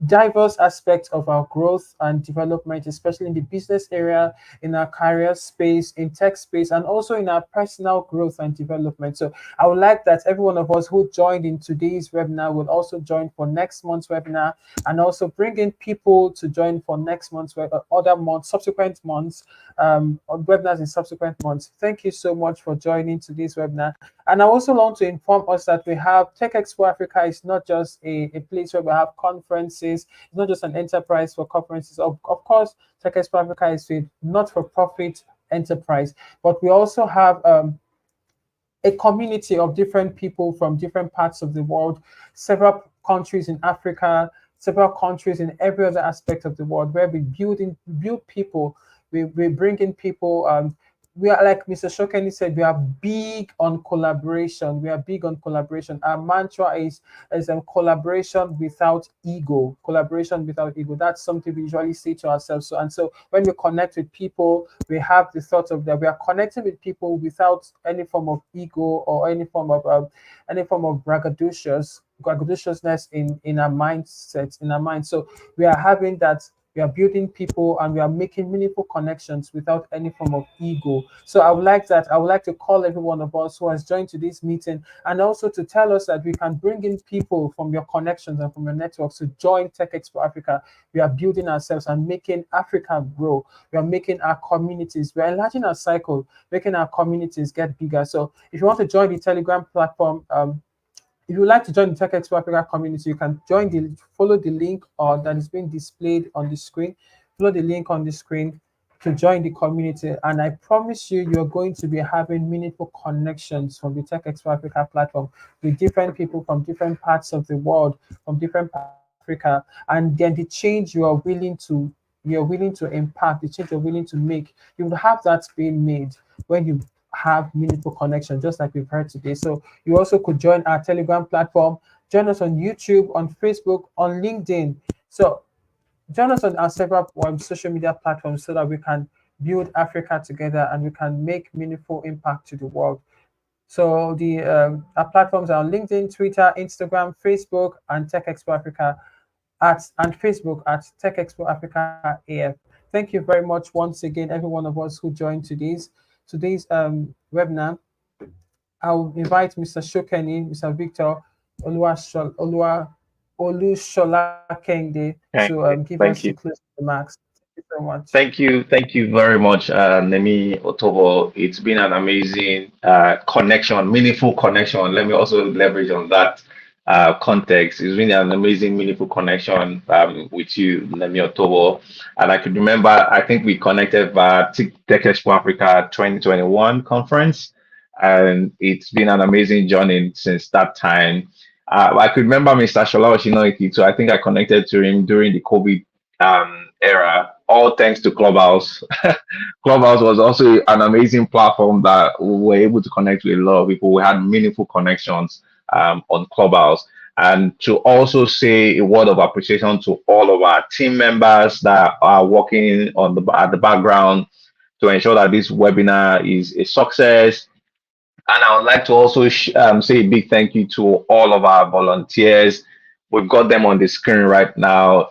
diverse aspects of our growth and development, especially in the business area, in our career space, in tech space, and also in our personal growth and development. So I would like that every one of us who joined in today's webinar will also join for next month's webinar, and also bring in people to join for next month's other months, subsequent months, webinars in subsequent months. Thank you so much for joining today's webinar. And I also want to inform us that we have Tech Expo Africa is not just a place where we have conferences. It's not just an enterprise for conferences. Of course, Tech Expo Africa is a not-for-profit enterprise, but we also have a community of different people from different parts of the world, several countries in Africa, several countries in every other aspect of the world, where we build people, we bring in people. We are, like Mr. Shokeni said, we are big on collaboration. We are big on collaboration. Our mantra is collaboration without ego. Collaboration without ego. That's something we usually say to ourselves. So when we connect with people, we have the thought of that we are connecting with people without any form of ego or any form of braggadociousness in our mindsets, in our minds. So we are having that. We are building people and we are making meaningful connections without any form of ego. So I would like to call every one of us who has joined today's meeting, and also to tell us that we can bring in people from your connections and from your networks to join Tech Expo Africa. We are building ourselves and making Africa grow. We are making our communities, we are enlarging our cycle, making our communities get bigger. So if you want to join the Telegram platform, if you would like to join the Tech Expo Africa community, you can follow the link that is being displayed on the screen. Follow the link on the screen to join the community. And I promise you, you're going to be having meaningful connections from the Tech Expo Africa platform with different people from different parts of the world, from different parts of Africa. And then the change you are willing to impact, the change you're willing to make, you will have that being made when you have meaningful connection, just like we've heard today. So you also could join our Telegram platform, join us on YouTube, on Facebook, on LinkedIn. So join us on our several social media platforms so that we can build Africa together and we can make meaningful impact to the world. So our platforms are on LinkedIn, Twitter, Instagram, Facebook, and Tech Expo Africa and Facebook at Tech Expo Africa AF. Thank you very much once again, every one of us who joined today's webinar. I'll invite Mr. Shokeni, Mr. Victor Olushola Kende to give us the closing remarks. Thank you so much. Thank you very much, Nemi Otobo. It's been an amazing connection, meaningful connection. Let me also leverage on that context. It's been an amazing, meaningful connection with you, Nemi Otobo. And I could remember, I think we connected via Tech Expo Africa 2021 conference, and it's been an amazing journey since that time. I could remember Mr. Shola Oshinoki too. I think I connected to him during the COVID era, all thanks to Clubhouse. Clubhouse was also an amazing platform that we were able to connect with a lot of people. We had meaningful connections on Clubhouse. And to also say a word of appreciation to all of our team members that are working at the background to ensure that this webinar is a success. And I would like to also say a big thank you to all of our volunteers. We've got them on the screen right now.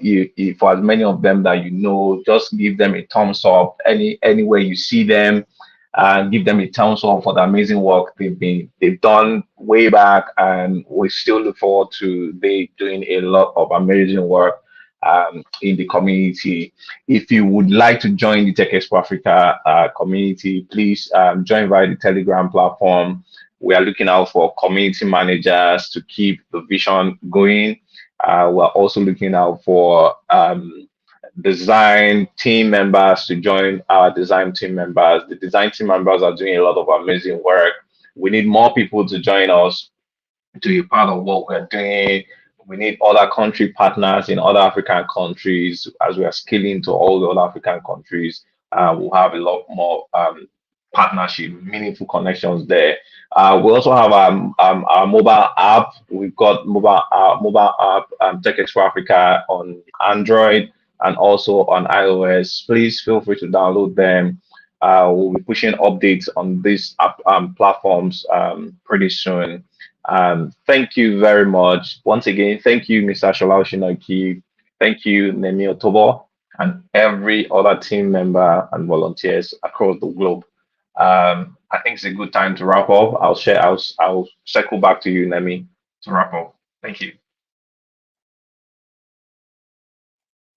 For as many of them that you know, just give them a thumbs up anywhere you see them. Give them a thumbs up for the amazing work they've done way back, and we still look forward to they doing a lot of amazing work in the community. If you would like to join the Tech Expo Africa community, please join via the Telegram platform. We are looking out for community managers to keep the vision going. We're also looking out for design team members to join our design team members. The design team members are doing a lot of amazing work. We need more people to join us to be part of what we're doing. We need other country partners in other African countries as we are scaling to all the other African countries. We'll have a lot more partnership, meaningful connections there. We also have our mobile app. We've got mobile app, Tech Expo Africa on Android and also on iOS. Please feel free to download them. We'll be pushing updates on these platforms pretty soon. Thank you very much. Once again, thank you, Mr. Shola Oshinoki. Thank you, Nemi Otobo, and every other team member and volunteers across the globe. I think it's a good time to wrap up. I'll circle back to you, Nemi, to wrap up. Thank you.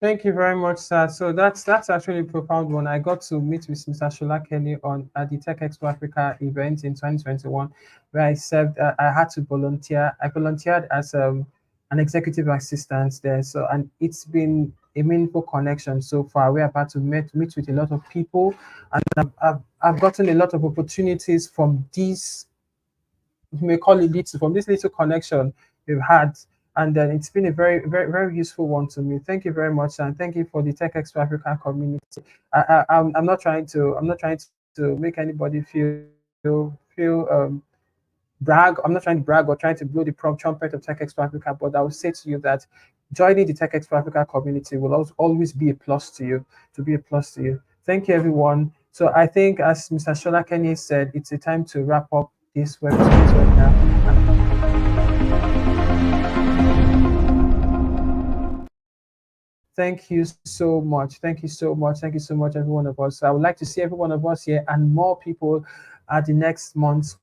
Thank you very much, sir. So that's actually a profound one. I got to meet with Mr. Shola Kenny at the Tech Expo Africa event in 2021, where I served. I had to volunteer. I volunteered as an executive assistant there. So, and it's been a meaningful connection so far. We're about to meet with a lot of people, and I've gotten a lot of opportunities from these, you may call it little, from this little connection we've had. And then it's been a very, very, very useful one to me. Thank you very much, and thank you for the Tech Expo Africa community. I'm not trying to make anybody feel brag. I'm not trying to brag or trying to blow the trumpet of Tech Expo Africa, but I will say to you that joining the Tech Expo Africa community will always be a plus to you. Thank you, everyone. So I think, as Mr. Shola Kenny said, it's a time to wrap up this webinar. Thank you so much. Thank you so much, every one of us. I would like to see every one of us here and more people at the next month's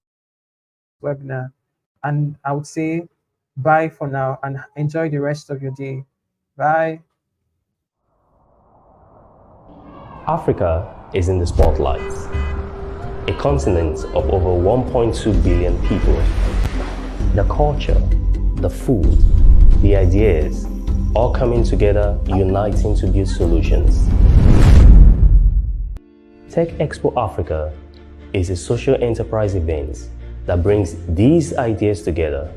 webinar. And I would say bye for now and enjoy the rest of your day. Bye. Africa is in the spotlight. A continent of over 1.2 billion people. The culture, the food, the ideas, all coming together, uniting to build solutions. Tech Expo Africa is a social enterprise event that brings these ideas together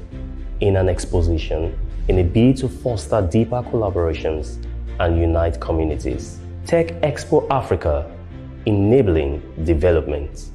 in an exposition in a bid to foster deeper collaborations and unite communities. Tech Expo Africa, enabling development.